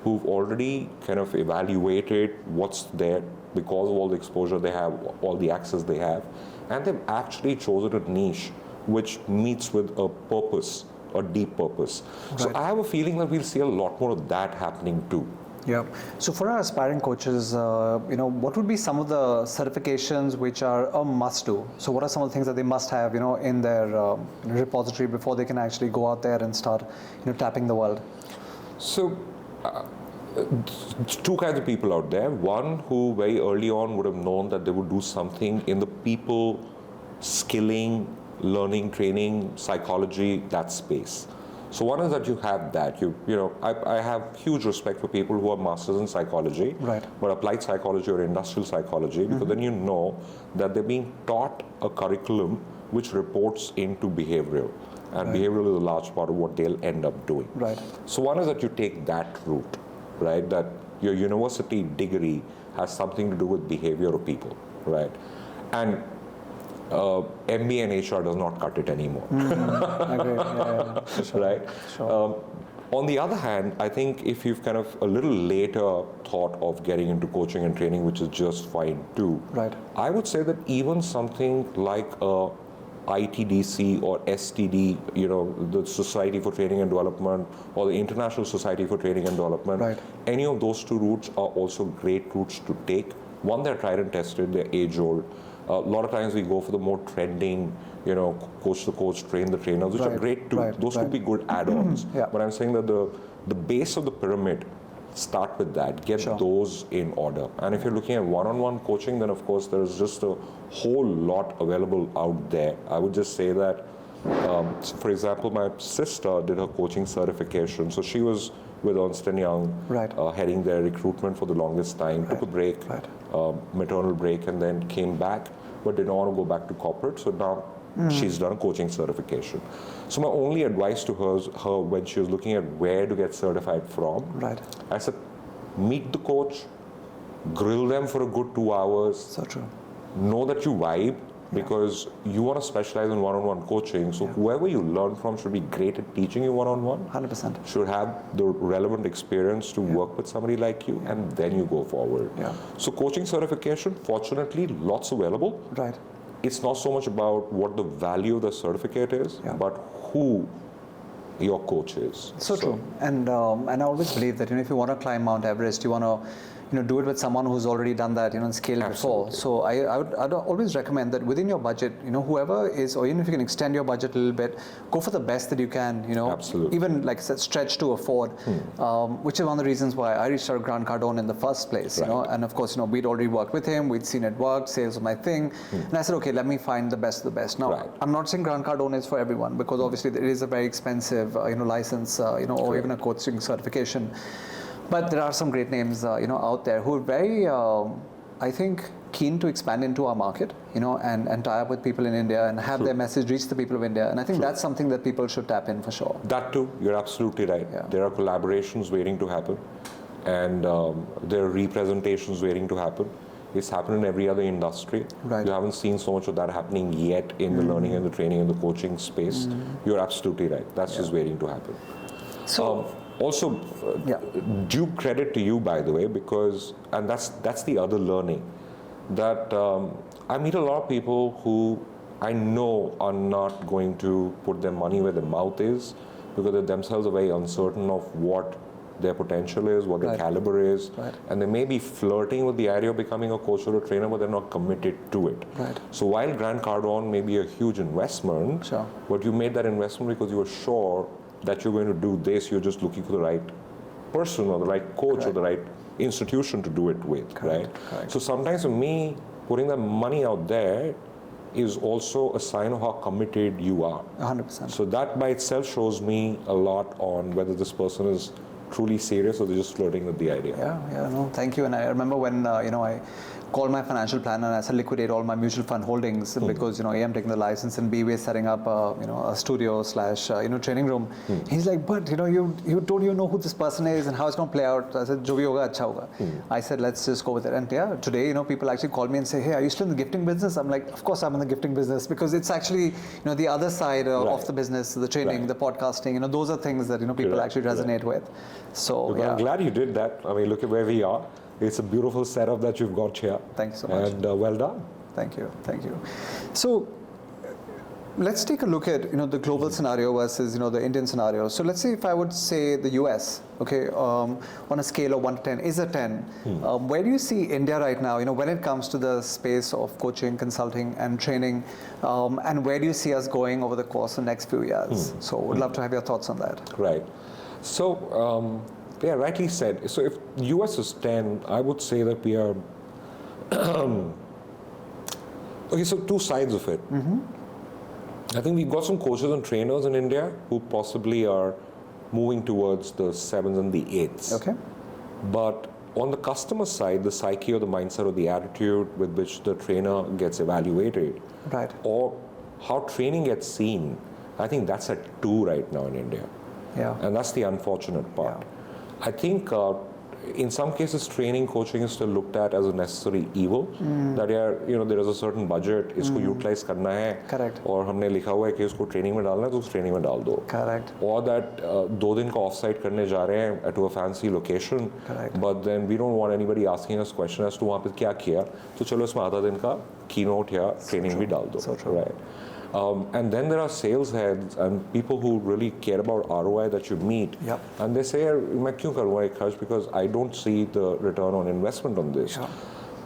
who've already kind of evaluated what's there because of all the exposure they have, all the access they have, and they've actually chosen a niche which meets with a purpose, a deep purpose. Right. So I have a feeling that we'll see a lot more of that happening too. Yeah. So for our aspiring coaches, what would be some of the certifications which are a must-do? So what are some of the things that they must have, in their repository before they can actually go out there and start, tapping the world? So. Two kinds of people out there. One who very early on would have known that they would do something in the people skilling, learning, training, psychology, that space. So one is that you have that. I have huge respect for people who are masters in psychology, right, but applied psychology or industrial psychology, because then you know that they're being taught a curriculum which reports into behavioral. And right, behavioral is a large part of what they'll end up doing. Right. So one is that you take that route, right? That your university degree has something to do with behavior of people, right? And MBA and HR does not cut it anymore. I agree. Yeah, for sure. Right? Sure. On the other hand, I think if you've kind of a little later thought of getting into coaching and training, which is just fine too, right, I would say that even something like ITDC or STD, the Society for Training and Development, or the International Society for Training and Development, right, any of those two routes are also great routes to take. One, they're tried and tested, they're age-old. A lot of times we go for the more trending, coach the coach, train the trainers, which right, are great too. Right, those right, could be good add-ons. Yeah. But I'm saying that the base of the pyramid, start with that, get sure, those in order. And if you're looking at one-on-one coaching, then of course there's just a whole lot available out there. I would just say that, for example, my sister did her coaching certification. So she was with Ernst & Young, right, heading their recruitment for the longest time, right, took a break, right, maternal break, and then came back, but did not want to go back to corporate. So now she's done a coaching certification. So my only advice to her when she was looking at where to get certified from, right, I said, meet the coach, grill them for a good 2 hours. So true. Know that you vibe, because you want to specialize in one-on-one coaching. So whoever you learn from should be great at teaching you one-on-one. 100%. Should have the relevant experience to work with somebody like you, and then you go forward. Yeah. So coaching certification, fortunately, lots available. Right. It's not so much about what the value of the certificate is, but who your coach is. So true. And I always believe that if you want to climb Mount Everest, you want to do it with someone who's already done that, and scaled before. So I'd always recommend that within your budget, whoever is, or even if you can extend your budget a little bit, go for the best that you can, Absolutely. Even like I said, stretch to afford, which is one of the reasons why I reached out to Grant Cardone in the first place, Right. And of course, we'd already worked with him, we'd seen it work, sales was my thing, and I said, okay, let me find the best of the best. Now, Right. I'm not saying Grant Cardone is for everyone, because obviously it is a very expensive, license, or even a coaching certification. But there are some great names, out there who are very, I think, keen to expand into our market, and tie up with people in India and have their message reach the people of India. And I think that's something that people should tap in for sure. That too, you're absolutely right. Yeah. There are collaborations waiting to happen, and there are representations waiting to happen. It's happened in every other industry. Right. You haven't seen so much of that happening yet in the learning and the training and the coaching space. You're absolutely right. That's just waiting to happen. So, also, due credit to you, by the way, because, and that's the other learning, that I meet a lot of people who I know are not going to put their money where their mouth is, because they themselves are very uncertain of what their potential is, what their caliber is, and they may be flirting with the idea of becoming a coach or a trainer, but they're not committed to it. So while Grant Cardone may be a huge investment, but you made that investment because you were sure that you're going to do this, you're just looking for the right person or the right coach or the right institution to do it with, right? So sometimes for me, putting the money out there is also a sign of how committed you are. 100%. So that by itself shows me a lot on whether this person is truly serious or they're just flirting with the idea. No, thank you. And I remember when, I called my financial planner and I said liquidate all my mutual fund holdings because, A, I'm taking the license and B, we're setting up, a studio / training room. He's like, but, you don't even know who this person is and how it's going to play out. I said, jo bhi hoga, acha hoga. I said, let's just go with it. And today, people actually call me and say, hey, are you still in the gifting business? I'm like, of course I'm in the gifting business because it's actually, the other side of the business, the training, the podcasting, those are things that, people actually resonate with. So, I'm glad you did that. I mean, look at where we are. It's a beautiful setup that you've got here. Thanks so much. And well done. Thank you. So let's take a look at the global scenario versus the Indian scenario. So let's say if I would say the US, okay, on a scale of 1 to 10 is a 10. Where do you see India right now? When it comes to the space of coaching, consulting, and training, and where do you see us going over the course of the next few years? So would love to have your thoughts on that. Right. So. Yeah, rightly said. So if US is 10, I would say that we are... okay, so two sides of it. I think we've got some coaches and trainers in India who possibly are moving towards the 7s and the 8s. Okay. But on the customer side, the psyche or the mindset or the attitude with which the trainer gets evaluated, or how training gets seen, I think that's at 2 right now in India. And that's the unfortunate part. I think in some cases training, coaching is still looked at as a necessary evil. That there is a certain budget, isko utilize karna hai. Correct. और हमने लिखा हुआ है कि उसको training में डालना है तो उस ट्रेनिंग में डाल दो. Correct. Or that 2 दिन का ऑफ-साइट करने जा रहे हैं to a fancy location. Correct. But then we don't want anybody asking us question as to वहाँ पे क्या किया. तो चलो इसमें आधा दिन का keynote या training भी डाल दो. So true. Right. And then there are sales heads and people who really care about ROI that you meet. And they say, मैं क्यों करूँगा एक खर्च because I don't see the return on investment on this.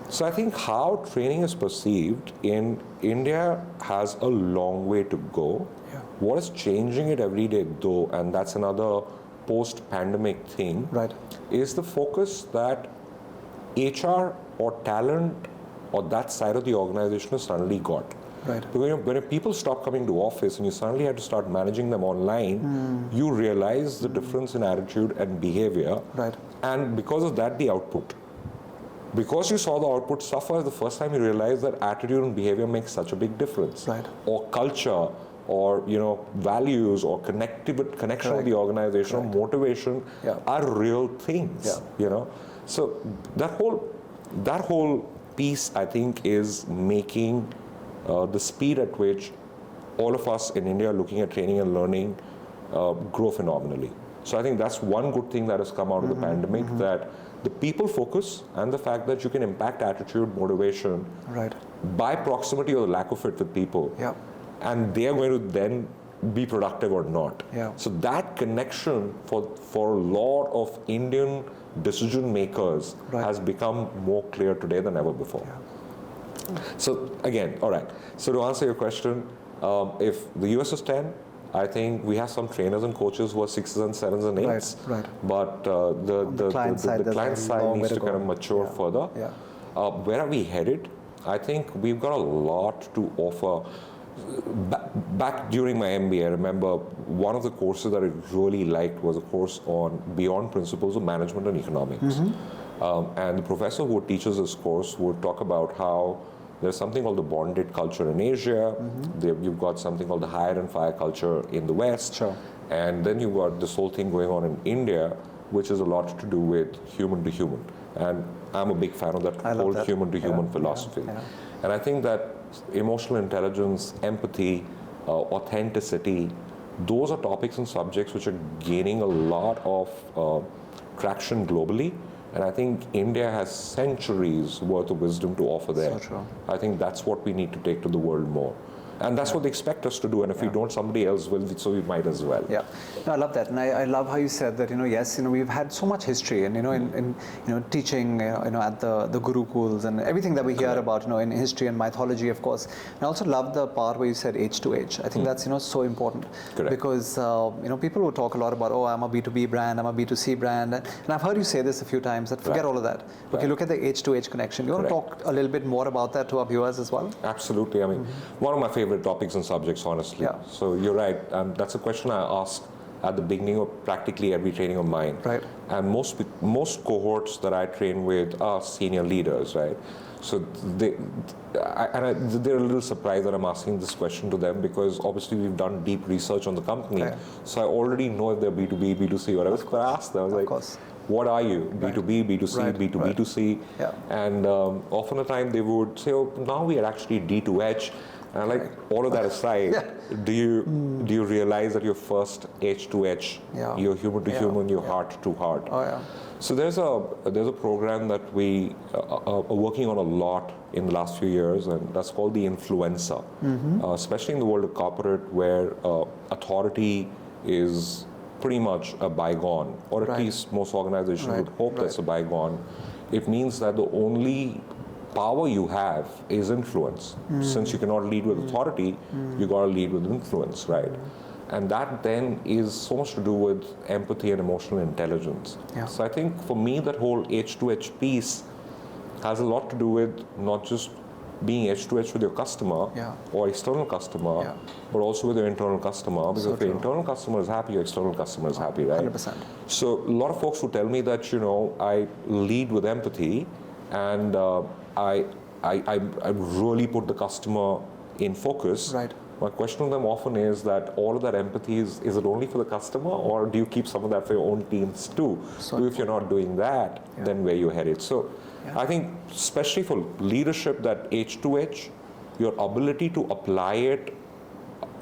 So I think how training is perceived in India has a long way to go. What is changing it every day though, and that's another post-pandemic thing, is the focus that HR or talent or that side of the organization has suddenly got. Because when people stop coming to office and you suddenly have to start managing them online, you realize the difference in attitude and behavior. And because of that, the output. Because you saw the output suffer, the first time you realize that attitude and behavior makes such a big difference. Or culture, or values, or connection with the organization, or motivation are real things. So that whole piece, I think, is making the speed at which all of us in India are looking at training and learning grow phenomenally. So I think that's one good thing that has come out of the pandemic, that the people focus and the fact that you can impact attitude, motivation by proximity or the lack of it with people. And they are going to then be productive or not. So that connection for a lot of Indian decision makers has become more clear today than ever before. So again, all right. So to answer your question, if the US is 10, I think we have some trainers and coaches who are 6s and 7s and 8s. But the client side needs to kind of mature further. Where are we headed? I think we've got a lot to offer. Back during my MBA, I remember one of the courses that I really liked was a course on Beyond Principles of Management and Economics. And the professor who teaches this course would talk about how there's something called the bonded culture in Asia. You've got something called the hire and fire culture in the West. And then you've got this whole thing going on in India, which is a lot to do with human to human. And I'm a big fan of that whole human to human philosophy. And I think that emotional intelligence, empathy, authenticity, those are topics and subjects which are gaining a lot of traction globally. And I think India has centuries worth of wisdom to offer there. I think that's what we need to take to the world more. And that's what they expect us to do. And if we don't, somebody else will, so we might as well. Yeah, no, I love that, and I love how you said that. Yes, we've had so much history, and in teaching, at the Gurukuls and everything that we hear about, in history and mythology, of course. And I also love the part where you said H to H. I think that's so important. Correct. Because people will talk a lot about, I'm a B2B brand, I'm a B2C brand, and I've heard you say this a few times. That forget all of that. Okay, look at the H to H connection. You want to talk a little bit more about that to our viewers as well? Absolutely. I mean, one of my favorite topics and subjects, honestly. Yeah. So you're right. That's a question I ask at the beginning of practically every training of mine. Right. And most cohorts that I train with are senior leaders, right? So they're a little surprised that I'm asking this question to them, because obviously we've done deep research on the company. Right. So I already know if they're B2B, B2C, whatever. So I asked them, I was like, course. what are you? B2B, B2C, Right. B2B2C? Yeah. And often the time they would say, now we are actually D2H. And like all of that aside, do you realize that your first H to H, your human to human, your heart to heart? Oh yeah. So there's a program that we are working on a lot in the last few years, and that's called the influencer. Especially in the world of corporate, where authority is pretty much a bygone, or at least most organizations would hope that's a bygone. It means that the only power you have is influence. Since you cannot lead with authority, you got to lead with influence, right? And that then is so much to do with empathy and emotional intelligence. Yeah. So I think for me, that whole H to H piece has a lot to do with not just being H to H with your customer or external customer, but also with your internal customer. Because if your internal customer is happy, your external customer is happy, right? 100%. So a lot of folks who tell me that, I lead with empathy, and I really put the customer in focus. Right. My question to them often is that all of that empathy is it only for the customer, or do you keep some of that for your own teams too? So if you're not doing that, then where you're headed. So I think especially for leadership, that H to H, your ability to apply it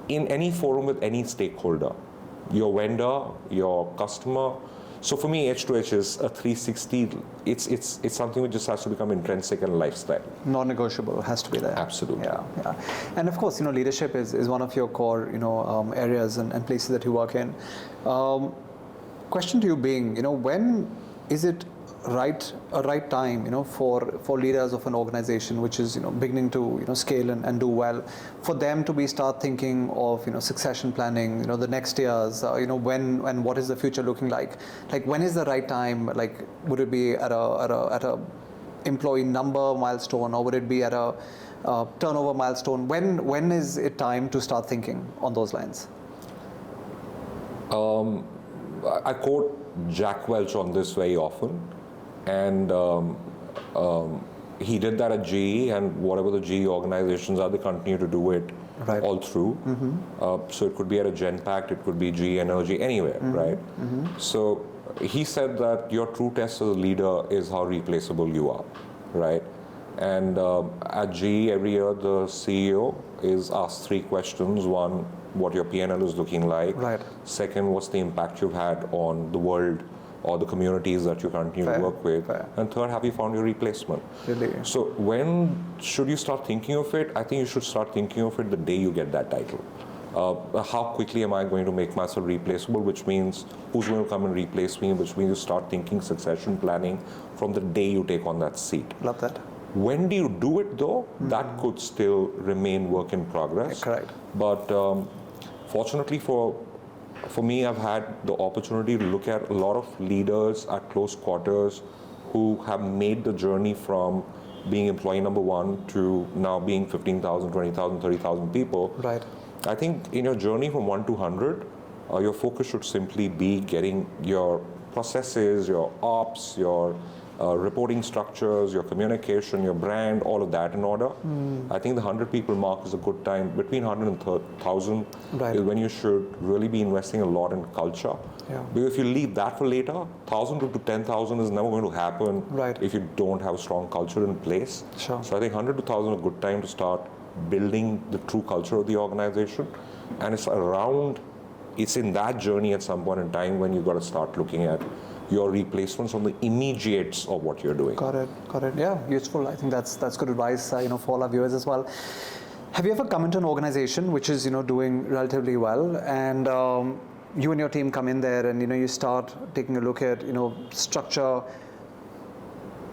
in any forum with any stakeholder, your vendor, your customer. So for me, H to H is a 360. It's something which just has to become intrinsic and lifestyle. Non-negotiable, has to be there. Absolutely. Yeah. And of course, leadership is one of your core, areas and places that you work in. Question to you being, when is it a right time, for leaders of an organization which is, beginning to, scale and do well, for them to start thinking of, succession planning, the next years, when and what is the future looking like? Like, when is the right time? Like, would it be at a employee number milestone, or would it be at a turnover milestone? When is it time to start thinking on those lines? I quote Jack Welch on this very often. And he did that at GE, and whatever the GE organizations are, they continue to do it all through. So it could be at a Genpact, it could be GE Energy, anywhere, right? So he said that your true test as a leader is how replaceable you are, right? And at GE, every year, the CEO is asked 3 questions. One, what your P&L is looking like. Right. Second, what's the impact you've had on the world or the communities that you continue to work with. And third, have you found your replacement? Really? So when should you start thinking of it? I think you should start thinking of it the day you get that title. How quickly am I going to make myself replaceable, which means who's going to come and replace me, which means you start thinking succession planning from the day you take on that seat. Love that. When do you do it though? That could still remain work in progress. Correct. But fortunately for me, I've had the opportunity to look at a lot of leaders at close quarters who have made the journey from being employee number 1 to now being 15,000, 20,000, 30,000 people. Right. I think in your journey from 1 to 100, your focus should simply be getting your processes, your ops, your reporting structures, your communication, your brand, all of that in order. I think the 100 people mark is a good time. Between 100 and 1,000 is when you should really be investing a lot in culture. Yeah. Because if you leave that for later, 1,000 to 10,000 is never going to happen if you don't have a strong culture in place. Sure. So I think 100 to 1,000 is a good time to start building the true culture of the organization. And it's in that journey at some point in time when you've got to start looking at your replacements on the immediates of what you're doing. Got it. Yeah, useful. I think that's good advice, for all our viewers as well. Have you ever come into an organization which is, doing relatively well, and you and your team come in there and, you start taking a look at, structure?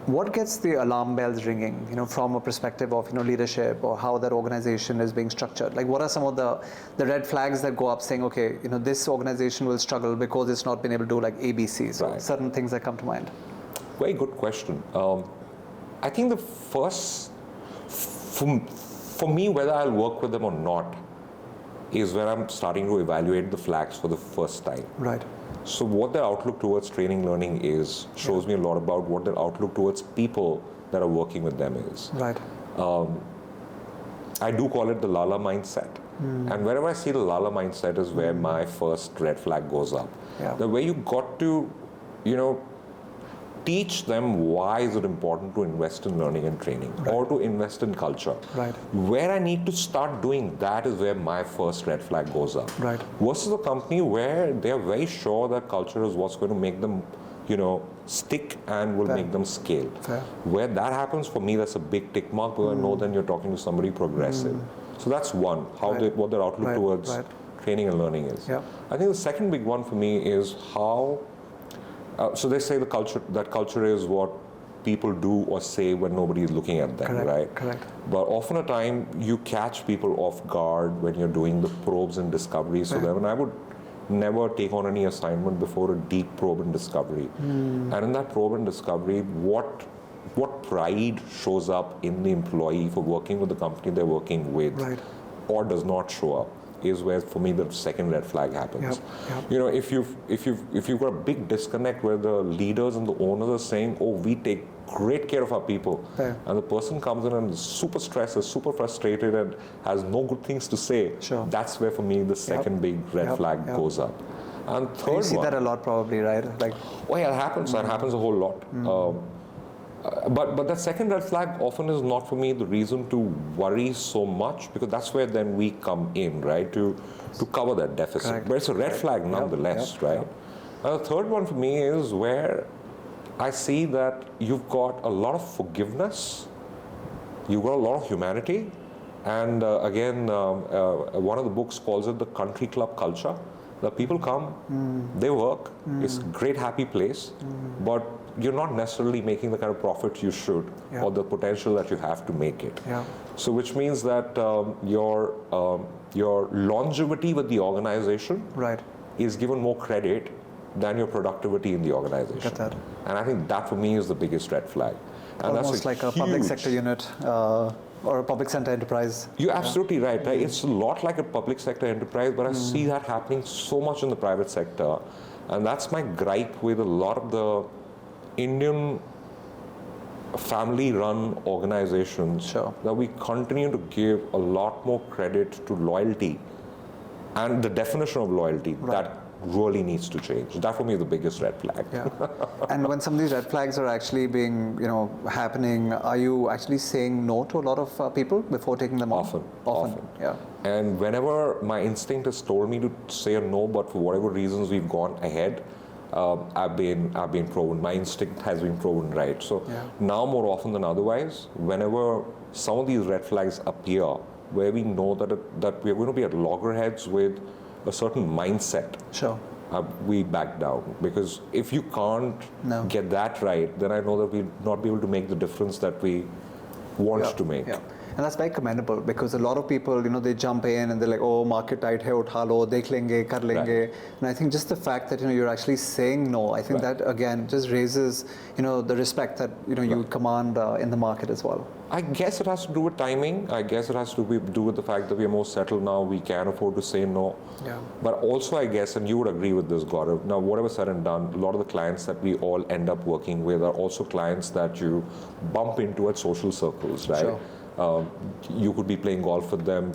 What gets the alarm bells ringing, from a perspective of, leadership or how that organization is being structured? Like, what are some of the red flags that go up saying, okay, this organization will struggle because it's not been able to do like ABCs, or certain things that come to mind? Very good question. I think the first, for me, whether I'll work with them or not, is when I'm starting to evaluate the flags for the first time. Right. So what their outlook towards training learning is shows me a lot about what their outlook towards people that are working with them is. Right. I do call it the Lala mindset. And wherever I see the Lala mindset is where my first red flag goes up. Yeah. The way you got to, teach them why is it important to invest in learning and training, or to invest in culture. Right. Where I need to start doing that is where my first red flag goes up. Right. Versus a company where they are very sure that culture is what's going to make them, stick and will make them scale. Fair. Where that happens, for me, that's a big tick mark, because I know then you're talking to somebody progressive. So that's one, what their outlook towards training and learning is. Yeah. I think the second big one for me is how. So they say that culture is what people do or say when nobody is looking at them, right? Correct. But often a time you catch people off guard when you're doing the probes and discoveries to them. And I would never take on any assignment before a deep probe and discovery. And in that probe and discovery, what pride shows up in the employee for working with the company they're working with, or does not show up, is where, for me, the second red flag happens. Yep. If you've got a big disconnect where the leaders and the owners are saying, "Oh, we take great care of our people," and the person comes in and is super stressed, is super frustrated, and has no good things to say, that's where, for me, the second big red flag goes up. And third, you see that a lot, probably, right? Like, oh yeah, it happens. That happens a whole lot. But that second red flag often is not, for me, the reason to worry so much, because that's where then we come in, right, to cover that deficit. But it's a red flag nonetheless, right? And the third one for me is where I see that you've got a lot of forgiveness, you've got a lot of humanity, and again, one of the books calls it the country club culture. The people come, they work, it's a great happy place, but you're not necessarily making the kind of profit you should, or the potential that you have to make it. So which means that your longevity with the organization is given more credit than your productivity in the organization. Get that. And I think that, for me, is the biggest red flag. And almost that's like a public sector unit. Or a public sector enterprise. You're absolutely right. It's a lot like a public sector enterprise, but I see that happening so much in the private sector. And that's my gripe with a lot of the Indian family-run organizations, that we continue to give a lot more credit to loyalty and the definition of loyalty. That really needs to change. That, for me, is the biggest red flag. And when some of these red flags are actually being, happening, are you actually saying no to a lot of people before taking them on? Often. Yeah. And whenever my instinct has told me to say a no, but for whatever reasons we've gone ahead, I've been proven. My instinct has been proven right. So now, more often than otherwise, whenever some of these red flags appear, where we know that we're going to be at loggerheads with a certain mindset, we back down. Because if you can't get that right, then I know that we'll not be able to make the difference that we want to make. And that's very commendable, because a lot of people, they jump in and they're like, oh, market tight hai, utha lo, dekh lenge, kar lenge. And I think just the fact that, you're actually saying no, I think that, again, just raises, the respect that, you command in the market as well. I guess it has to do with timing. I guess it has to do with the fact that we are more settled now. We can afford to say no. But also, I guess, and you would agree with this, Gaurav, now, whatever said and done, a lot of the clients that we all end up working with are also clients that you bump into at social circles, right? You could be playing golf with them,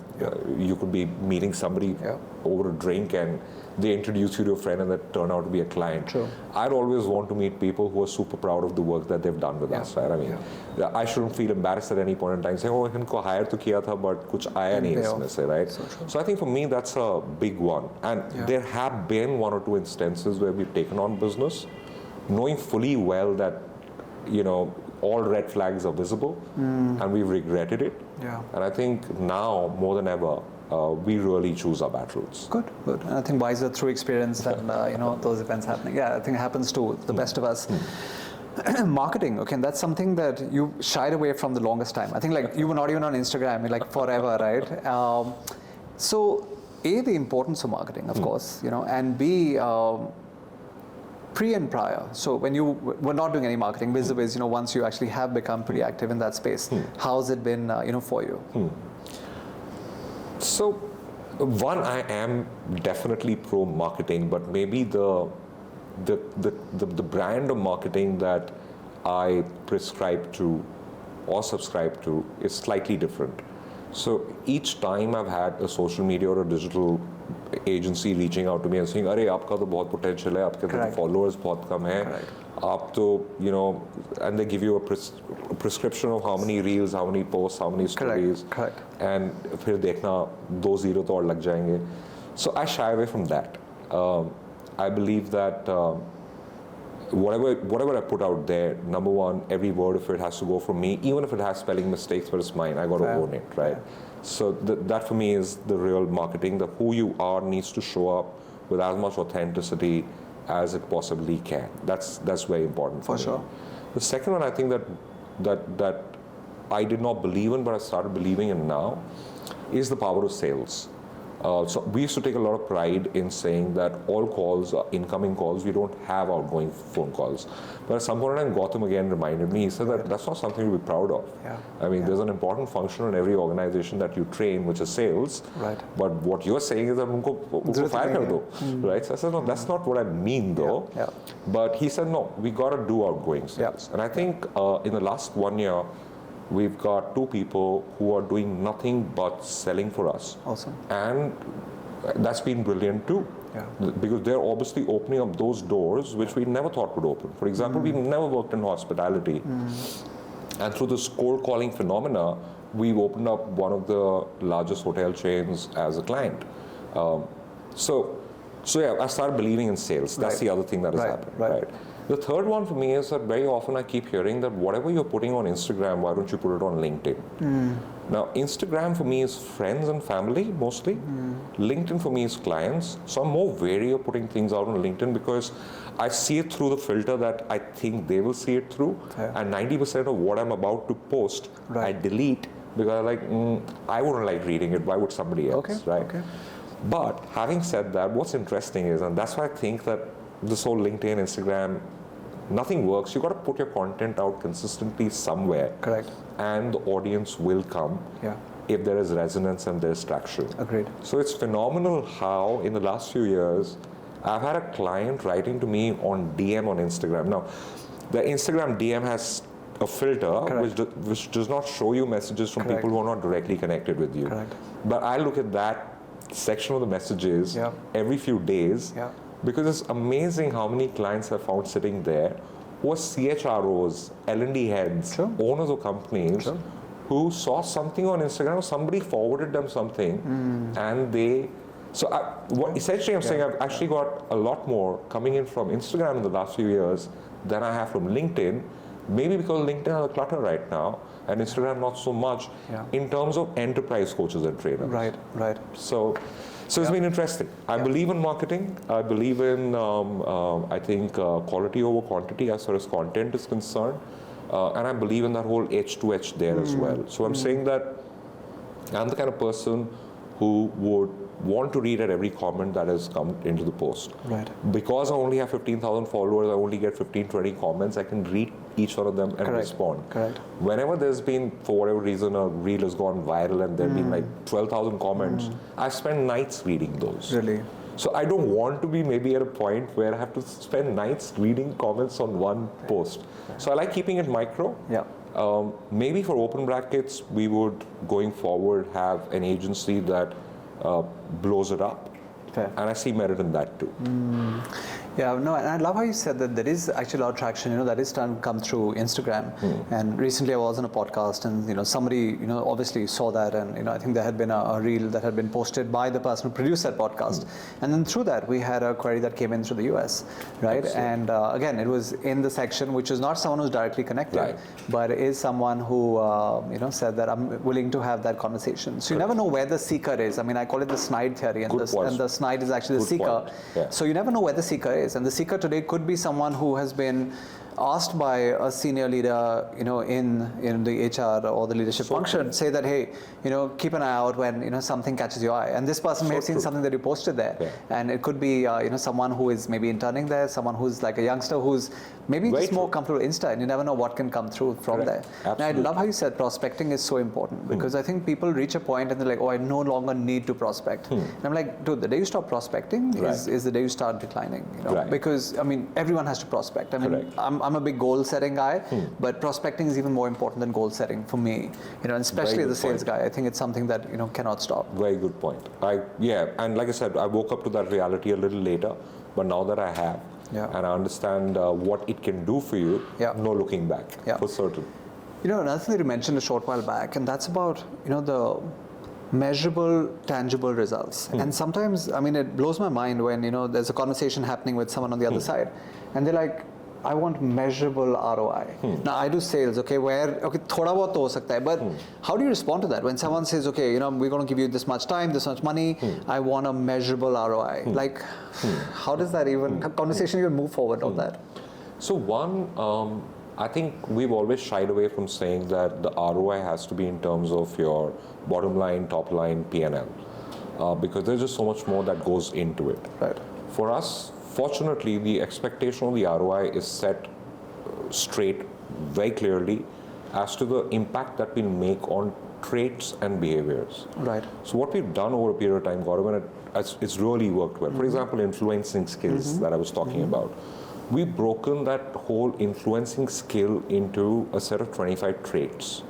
you could be meeting somebody over a drink, and they introduce you to a friend and that turn out to be a client. I'd always want to meet people who are super proud of the work that they've done with us, right? I mean, I shouldn't feel embarrassed at any point in time saying, oh, inko hire to kiya tha, but kuch aaya nahi isme se, right? So I think, for me, that's a big one. And there have been one or two instances where we've taken on business knowing fully well that, all red flags are visible, and we've regretted it. Yeah. And I think now, more than ever, we really choose our battles. Good, good. And I think wiser through experience and those events happening. Yeah, I think it happens to the best of us. Marketing, okay, and that's something that you shied away from the longest time. I think like you were not even on Instagram like forever, right? So A, the importance of marketing, of course, and B, pre and prior. So when you were not doing any marketing, vis-a-vis, once you actually have become pretty active in that space, how's it been, for you? So, one, I am definitely pro marketing, but maybe the brand of marketing that I prescribe to or subscribe to is slightly different. So each time I've had a social media or a digital agency reaching out to me and saying, "Arey, आपका तो बहुत potential है, आपके तो followers बहुत कम हैं, आप तो and they give you a prescription of how many reels, how many posts, how many stories, and फिर देखना 2 0 तो और लग जाएंगे." So I shy away from that. I believe that whatever I put out there, number one, every word of it has to go from me, even if it has spelling mistakes, but it's mine. I got to own it, right? So that for me is the real marketing. That who you are needs to show up with as much authenticity as it possibly can. That's very important for me. Sure. The second one, I think that I did not believe in, but I started believing in now, is the power of sales. So we used to take a lot of pride in saying that all calls are incoming calls. We don't have outgoing phone calls. But at some point in time, Gautam again reminded me, he said that that's not something to be proud of. Yeah. I mean, there's an important function in every organization that you train, which is sales. Right. But what you're saying is that unko fire kar do, right? So I said, no, that's not what I mean though. Yeah. But he said, no, we got to do outgoing sales. And I think in the last 1 year, we've got 2 people who are doing nothing but selling for us. Awesome. And that's been brilliant too. Yeah. Because they're obviously opening up those doors which we never thought would open. For example, we've never worked in hospitality. And through this cold calling phenomena, we've opened up one of the largest hotel chains as a client. So yeah, I started believing in sales. That's the other thing that has happened. Right. The third one for me is that very often I keep hearing that whatever you're putting on Instagram, why don't you put it on LinkedIn? Now, Instagram for me is friends and family mostly. LinkedIn for me is clients. So I'm more wary of putting things out on LinkedIn because I see it through the filter that I think they will see it through. And 90% of what I'm about to post, I delete because I wouldn't like reading it. Why would somebody else, right? Okay. But having said that, what's interesting is, and that's why I think that this whole LinkedIn, Instagram, nothing works. You got to put your content out consistently somewhere. Correct. And the audience will come if there is resonance and there's traction. Agreed. So it's phenomenal how in the last few years, I've had a client writing to me on DM on Instagram. Now, the Instagram DM has a filter which does not show you messages from people who are not directly connected with you. But I look at that section of the messages every few days. Because it's amazing how many clients I've found sitting there who are CHROs, L&D heads, owners of companies who saw something on Instagram or somebody forwarded them something and they... So essentially I'm saying I've actually got a lot more coming in from Instagram in the last few years than I have from LinkedIn, maybe because LinkedIn has a clutter right now and Instagram not so much in terms of enterprise coaches and trainers. Right. So it's been interesting. I believe in marketing. I believe in, I think, quality over quantity as far as content is concerned. And I believe in that whole H2H there as well. So I'm saying that I'm the kind of person who would want to read at every comment that has come into the post. Because I only have 15,000 followers, I only get 15, 20 comments, I can read each one of them and respond. Whenever there's been, for whatever reason, a reel has gone viral and there have been like 12,000 comments, I spend nights reading those. Really? So I don't want to be maybe at a point where I have to spend nights reading comments on one post. So I like keeping it micro. Maybe for open brackets, we would, going forward, have an agency that blows it up. And I see merit in that too. Yeah, no, and I love how you said that there is actually a lot of traction, that is starting to come through Instagram. And recently I was on a podcast and, somebody, obviously saw that and, I think there had been a reel that had been posted by the person who produced that podcast. And then through that, we had a query that came in through the US, right? Absolutely. And again, it was in the section, which is not someone who's directly connected, Right. but is someone who, said that I'm willing to have that conversation. So you never know where the seeker is. I mean, I call it the snide theory, and the snide is actually the Good seeker. point. Yeah. So you never know where the seeker is. And the seeker today could be someone who has been asked by a senior leader, in the HR or the leadership function, say that, hey, keep an eye out when, something catches your eye. And this person may have seen something that you posted there. Yeah. And it could be, someone who is maybe interning there, someone who's like a youngster who's maybe just more comfortable with Insta, and you never know what can come through from there. Absolutely. And I love how you said prospecting is so important, because I think people reach a point and they're like, oh, I no longer need to prospect. And I'm like, dude, the day you stop prospecting is the day you start declining, because, I mean, everyone has to prospect. I mean, I'm a big goal setting guy, but prospecting is even more important than goal setting for me, and especially as a sales guy. I think it's something that, cannot stop. Very good point. And like I said, I woke up to that reality a little later, but now that I have, and I understand what it can do for you, no looking back, for certain. Another thing that you mentioned a short while back, and that's about, the measurable, tangible results. And sometimes, I mean, it blows my mind when, there's a conversation happening with someone on the other side, and they're like, I want measurable ROI. Now, I do sales, where, thoda bahut to ho sakta hai, but how do you respond to that? When someone says, we're going to give you this much time, this much money, I want a measurable ROI. Like, how does that conversation even move forward on that? So one, I think we've always shied away from saying that the ROI has to be in terms of your bottom line, top line, P&L, because there's just so much more that goes into it. Right. For us, fortunately, the expectation of the ROI is set straight very clearly as to the impact that we'll make on traits and behaviors. Right. So what we've done over a period of time, Gaurav, and it's really worked well. For example, influencing skills that I was talking about. We've broken that whole influencing skill into a set of 25 traits.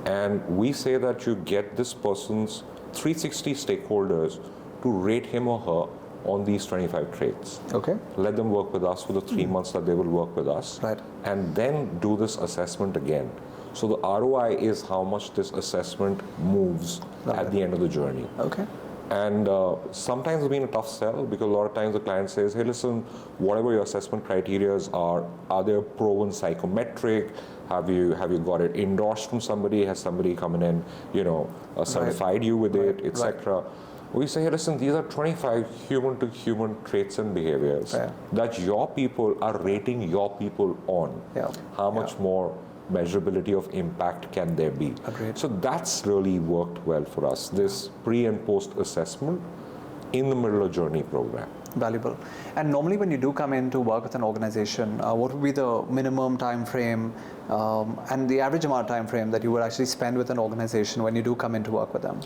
And we say that you get this person's 360 stakeholders to rate him or her on these 25 traits. Okay. Let them work with us for the 3 months that they will work with us. Right. And then do this assessment again. So the ROI is how much this assessment moves at the end of the journey. Okay. And sometimes it's been a tough sell, because a lot of times the client says, hey, listen, whatever your assessment criteria are they proven psychometric? Have you got it endorsed from somebody? Has somebody come in and, certified you with it, etc.? We say, hey, listen, these are 25 human-to-human traits and behaviors that your people are rating your people on. How much more measurability of impact can there be? Agreed. So that's really worked well for us, this pre and post assessment in the middle of journey program. Valuable. And normally when you do come in to work with an organization, what would be the minimum time frame and the average amount of time frame that you would actually spend with an organization when you do come in to work with them?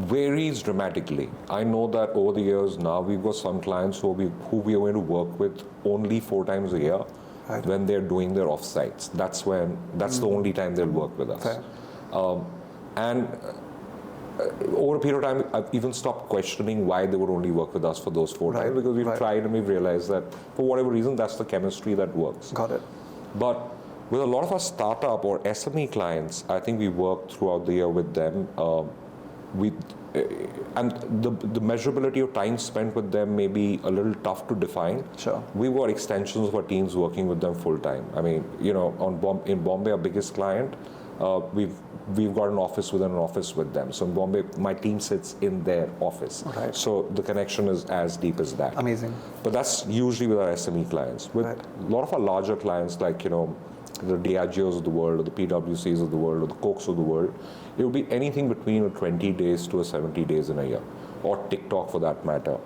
Varies dramatically. I know that over the years now we've got some clients who we are going to work with only 4 times a year when they're doing their offsites. That's the only time they'll work with us. And over a period of time, I've even stopped questioning why they would only work with us for those 4 times, because we've tried and we've realized that for whatever reason, that's the chemistry that works. Got it. But with a lot of our startup or SME clients, I think we work throughout the year with them. And the measurability of time spent with them may be a little tough to define. Sure. We've got extensions of our teams working with them full time. I mean, in Bombay, our biggest client, we've got an office within an office with them. So in Bombay, my team sits in their office. Right. So the connection is as deep as that. Amazing. But that's usually with our SME clients. With a lot of our larger clients, like the Diageos of the world, or the PwCs of the world, or the Cokes of the world, it will be anything between 20 days to 70 days in a year, or TikTok for that matter.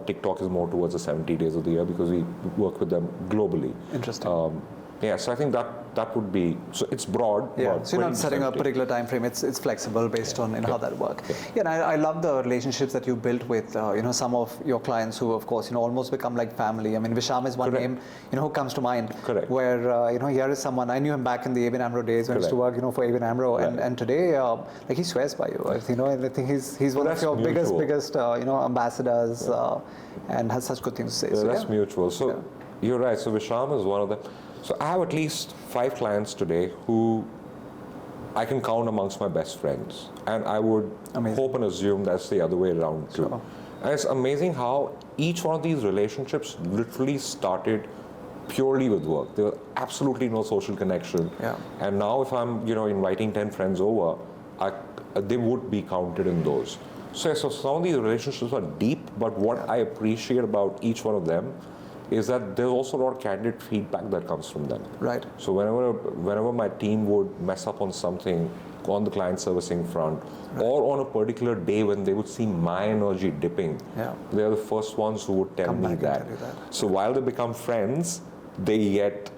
TikTok is more towards the 70 days of the year because we work with them globally. Interesting. So I think that that would be, so it's broad. Yeah, but so you're not setting a 20-70. particular time frame. It's flexible based on how that works. Yeah, and I love the relationships that you built with some of your clients who, of course, almost become like family. I mean, Visham is one Correct. name who comes to mind. Correct. Where here is someone, I knew him back in the ABN AMRO days when I used to work for ABN AMRO, and today like he swears by you. And I think he's one of your biggest ambassadors and has such good things to say. Yeah, that's mutual. So you're right. So Visham is one of them. So I have at least 5 clients today who I can count amongst my best friends, and I would hope and assume that's the other way around too. Sure. And it's amazing how each one of these relationships literally started purely with work. There was absolutely no social connection. Yeah. And now if I'm inviting 10 friends over, they would be counted in those. So some of these relationships are deep, but what I appreciate about each one of them is that there's also a lot of candid feedback that comes from them. Right. So whenever my team would mess up on something on the client servicing front, or on a particular day when they would see my energy dipping, they're the first ones who would tell me that. So while they become friends, they get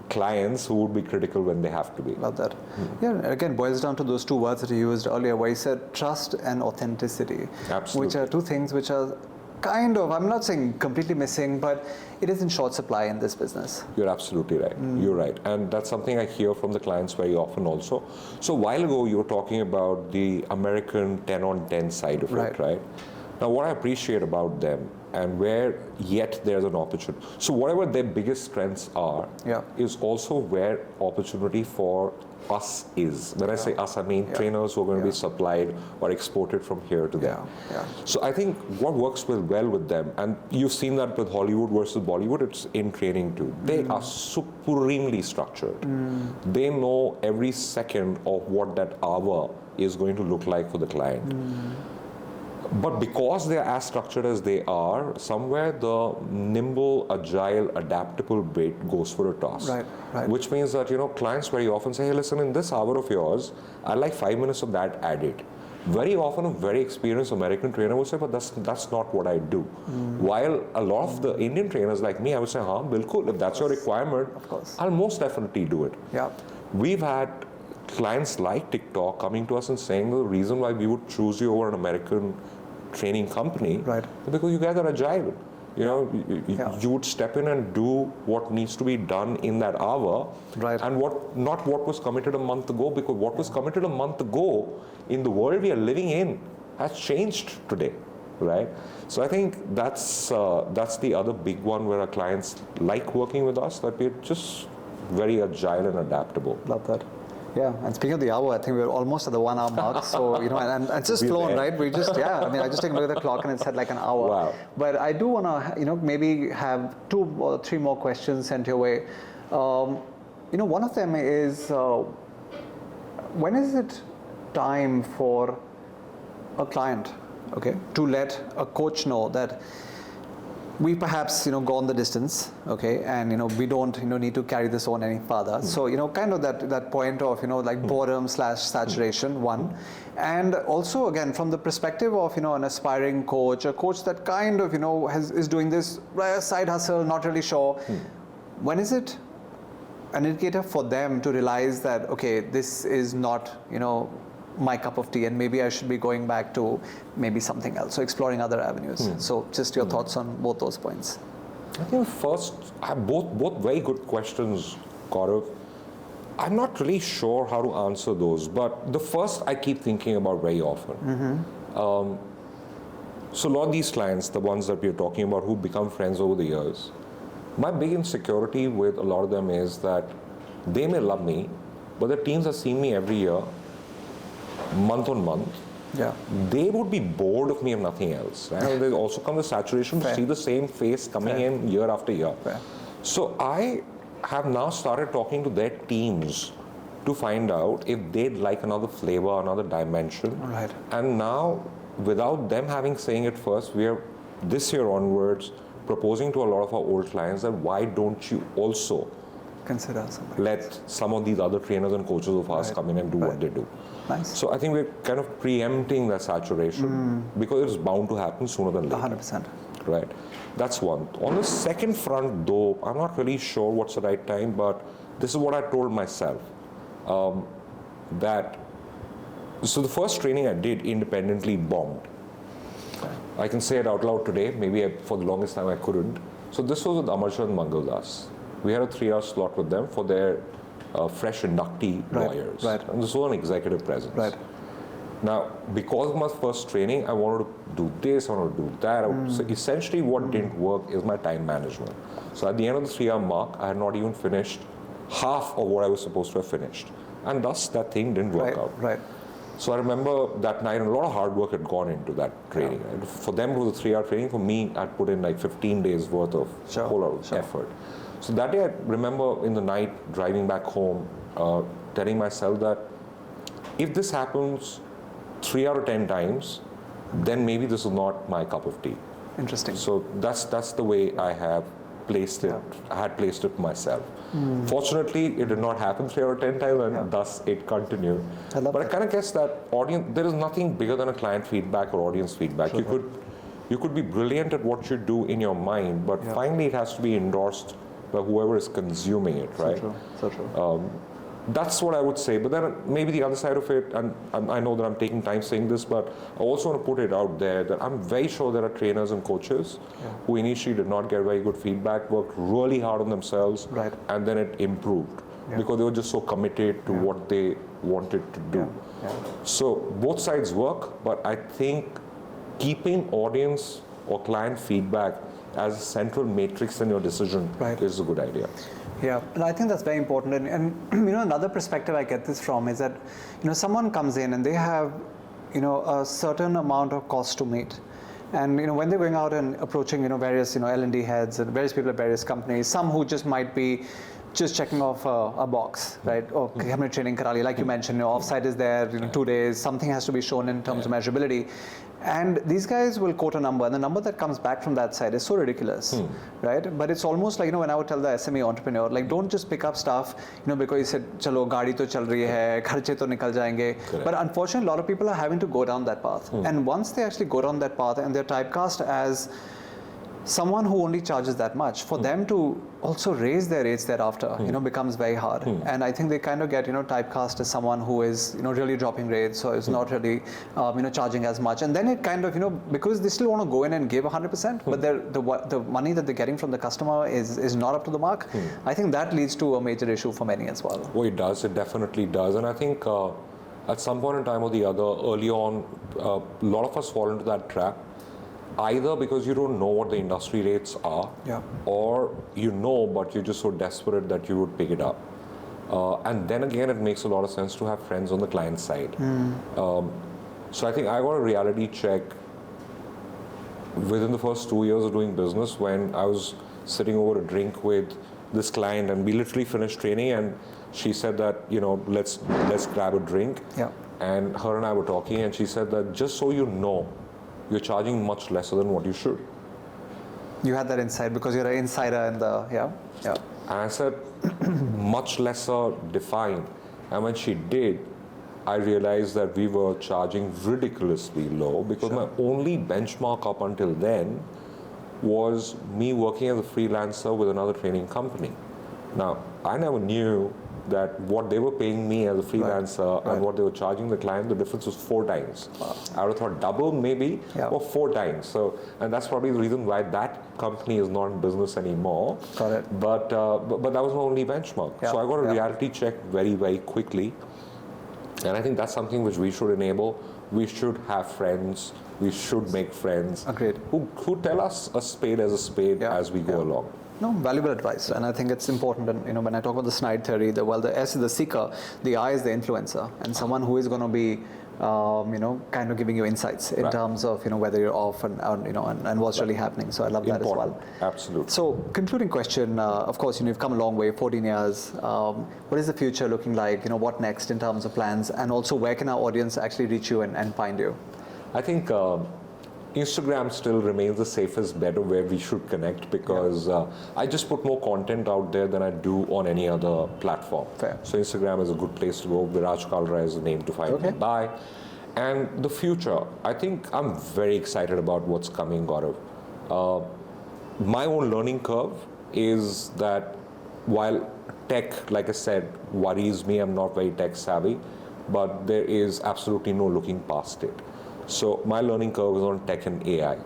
clients who would be critical when they have to be. Love that. Yeah, again, boils down to those 2 words that you used earlier, where you said trust and authenticity. Absolutely. Which are 2 things which are kind of, I'm not saying completely missing, but it is in short supply in this business. You're absolutely right. You're right. And that's something I hear from the clients very often also. So a while ago, you were talking about the American 10 on 10 side of it, right? Now, what I appreciate about them and where yet there's an opportunity. So whatever their biggest strengths are, is also where opportunity for us is. When I say us, I mean trainers who are going to be supplied or exported from here to there. So I think what works well with them, and you've seen that with Hollywood versus Bollywood, it's in training too. They are supremely structured. They know every second of what that hour is going to look like for the client. But because they are as structured as they are, somewhere the nimble, agile, adaptable bit goes for a toss. Right. Which means that, clients very often say, hey, listen, in this hour of yours, I'd like 5 minutes of that added. Very often a very experienced American trainer would say, but that's not what I do. While a lot of the Indian trainers like me, I would say, bilkul, if that's your requirement, I'll most definitely do it. We've had clients like TikTok coming to us and saying the reason why we would choose you over an American training company is because you guys are agile. You would step in and do what needs to be done in that hour, and not what was committed a month ago, because what was committed a month ago in the world we are living in has changed today, right? So I think that's the other big one where our clients like working with us, that we're just very agile and adaptable. Love that. Yeah, and speaking of the hour, I think we're almost at the 1 hour mark. So, and it's just flown, right? We just, I just take a look at the clock and it's at like an hour. Wow. But I do want to, maybe have 2 or 3 more questions sent your way. One of them is, when is it time for a client, to let a coach know that we perhaps gone the distance, and we don't need to carry this on any further. So kind of that point of like boredom / saturation, one, and also again from the perspective of an aspiring coach, a coach that kind of is doing this side hustle, not really sure. When is it an indicator for them to realize that this is not my cup of tea, and maybe I should be going back to maybe something else, so exploring other avenues. So just your thoughts on both those points. I think first, both very good questions, Gaurav. I'm not really sure how to answer those, but the first I keep thinking about very often. So a lot of these clients, the ones that we're talking about who become friends over the years, my big insecurity with a lot of them is that they may love me, but their teams have seen me every year, month on month. They would be bored of me if nothing else. Right? There also comes the saturation to see the same face coming in year after year. So I have now started talking to their teams to find out if they'd like another flavor, another dimension. And now, without them saying it first, we are this year onwards proposing to a lot of our old clients that why don't you also consider let some of these other trainers and coaches of ours come in and do what they do. So I think we're kind of preempting that saturation because it's bound to happen sooner than later. 100%. Right. That's one. On the second front, though, I'm not really sure what's the right time, but this is what I told myself, that, so the first training I did independently bombed. I can say it out loud today, maybe for the longest time I couldn't. So this was with Amarchand Mangaldas. We had a 3-hour slot with them for their fresh inductee lawyers. Right. And this was an executive presence. Right. Now, because of my first training, I wanted to do this, I wanted to do that. So essentially what didn't work is my time management. So at the end of the 3-hour mark, I had not even finished half of what I was supposed to have finished. And thus that thing didn't work out. Right. So I remember that night, and a lot of hard work had gone into that training. Right? For them, it was a 3-hour training. For me, I'd put in like 15 days worth of whole lot of effort. So that day, I remember in the night driving back home, telling myself that if this happens 3 out of 10 times, then maybe this is not my cup of tea. Interesting. So that's the way I have placed it. I had placed it myself. Fortunately, it did not happen 3 out of 10 times, and thus it continued. But I kind of guess that there is nothing bigger than a client feedback or audience feedback. You could be brilliant at what you do in your mind, but finally it has to be endorsed by whoever is consuming it, right? So true. That's what I would say. But then maybe the other side of it, and I know that I'm taking time saying this, but I also want to put it out there that I'm very sure there are trainers and coaches who initially did not get very good feedback, worked really hard on themselves, and then it improved because they were just so committed to what they wanted to do. So both sides work, but I think keeping audience or client feedback as a central matrix in your decision is a good idea. Yeah, and I think that's very important. And another perspective I get this from is that, someone comes in and they have, a certain amount of cost to meet. And, when they're going out and approaching, various, L&D heads and various people at various companies, some who just might be just checking off a box, right? Or camera training karali, like you mentioned, offsite is there, 2 days, something has to be shown in terms of measurability. And these guys will quote a number, and the number that comes back from that side is so ridiculous, right? But it's almost like, when I would tell the SME entrepreneur, like, don't just pick up stuff, because you said, chalo, gaadi to chal rahi hai, kharche to nikal jayenge. But unfortunately, a lot of people are having to go down that path. And once they actually go down that path and they're typecast as someone who only charges that much, for them to also raise their rates thereafter, becomes very hard. And I think they kind of get, typecast as someone who is, really dropping rates or is not really, charging as much. And then it kind of, because they still want to go in and give 100%, but the money that they're getting from the customer is not up to the mark. I think that leads to a major issue for many as well. Oh, it does. It definitely does. And I think at some point in time or the other, early on, a lot of us fall into that trap. Either because you don't know what the industry rates are, or but you're just so desperate that you would pick it up. And then again, it makes a lot of sense to have friends on the client side. So I think I got a reality check within the first 2 years of doing business when I was sitting over a drink with this client, and we literally finished training, and she said that, let's grab a drink. And her and I were talking, and she said that just so you know, you're charging much lesser than what you should. You had that insight because you're an insider in the, And I said, much lesser defined. And when she did, I realized that we were charging ridiculously low because my only benchmark up until then was me working as a freelancer with another training company. Now, I never knew that what they were paying me as a freelancer and what they were charging the client, the difference was 4 times. I would have thought double maybe, or 4 times. So, and that's probably the reason why that company is not in business anymore. Got it. But that was my only benchmark. So I got a reality check very, very quickly. And I think that's something which we should enable. We should have friends. We should make friends. Agreed. Who tell us a spade as a spade as we go along. No, valuable advice, and I think it's important. And when I talk about the SNIDE theory, the S is the seeker, the I is the influencer, and someone who is going to be, kind of giving you insights in terms of whether you're off and what's really happening. So I love that as well. Absolutely. So concluding question, of course, you've come a long way, 14 years. What is the future looking like? What next in terms of plans, and also where can our audience actually reach you and find you? I think Instagram still remains the safest bet of where we should connect because I just put more content out there than I do on any other platform. Fair. So Instagram is a good place to go. Viraj Kalra is the name to find me by. And the future, I think I'm very excited about what's coming, Gaurav. My own learning curve is that while tech, like I said, worries me, I'm not very tech savvy, but there is absolutely no looking past it. So my learning curve is on tech and AI.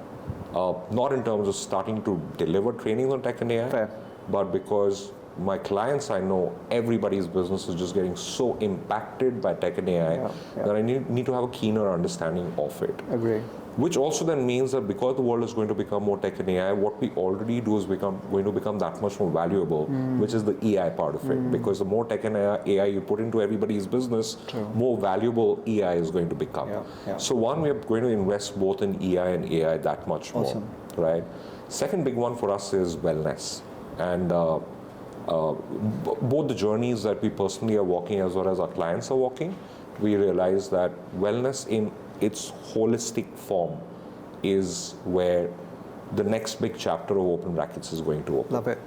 Not in terms of starting to deliver trainings on tech and AI, Fair. but because my clients, I know everybody's business is just getting so impacted by tech and AI that I need to have a keener understanding of it. Agree. Which also then means that because the world is going to become more tech and AI, what we already do is going to become that much more valuable, which is the EI part of it. Because the more tech and AI you put into everybody's business, more valuable EI is going to become. So one, we are going to invest both in EI and AI that much more, right? Second big one for us is wellness. And both the journeys that we personally are walking as well as our clients are walking, we realize that wellness in its holistic form is where the next big chapter of Open Brackets is going to open. Love it.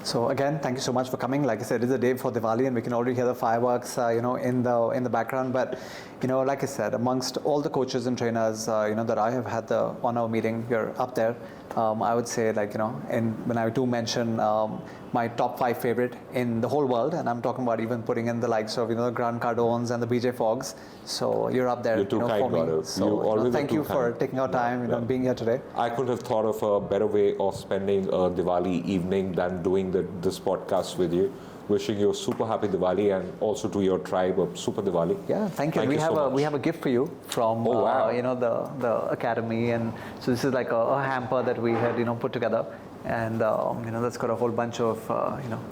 So again, thank you so much for coming. Like I said, it's a day before Diwali, and we can already hear the fireworks, in the background. But like I said, amongst all the coaches and trainers, that I have had the honor of meeting, you're up there. I would say, and when I do mention my top 5 favorite in the whole world, and I'm talking about even putting in the likes of the Grant Cardones and the BJ Foggs. So you're up there. You're too kind, for me. Gaurav. So thank you for taking our time, being here today. I couldn't have thought of a better way of spending a Diwali evening than doing this podcast with you. Wishing you a super happy Diwali, and also to your tribe a super Diwali. Yeah, thank you. We have a gift for you from the academy, and so this is like a hamper that we had put together, and that's got a whole bunch of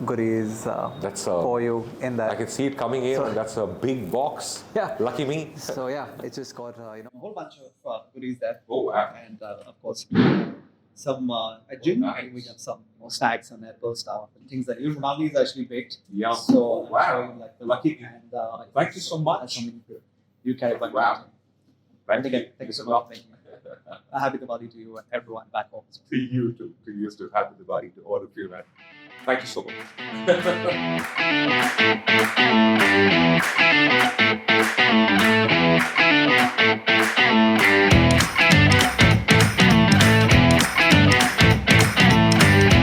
goodies for you in that. I can see it coming in, and that's a big box. Yeah, lucky me. So it's just got a whole bunch of goodies there. Oh wow! And of course, some gin. Nice. We have some snacks and apple stuff and things that normally is actually baked. Yeah. So wow! I'm sure you like the Lucky. And thank you so much. You carry back. Wow. Thank you so much. A happy Diwali to you and everyone back home. To you too. To you too. Happy Diwali to all of you, man. Thank you so much.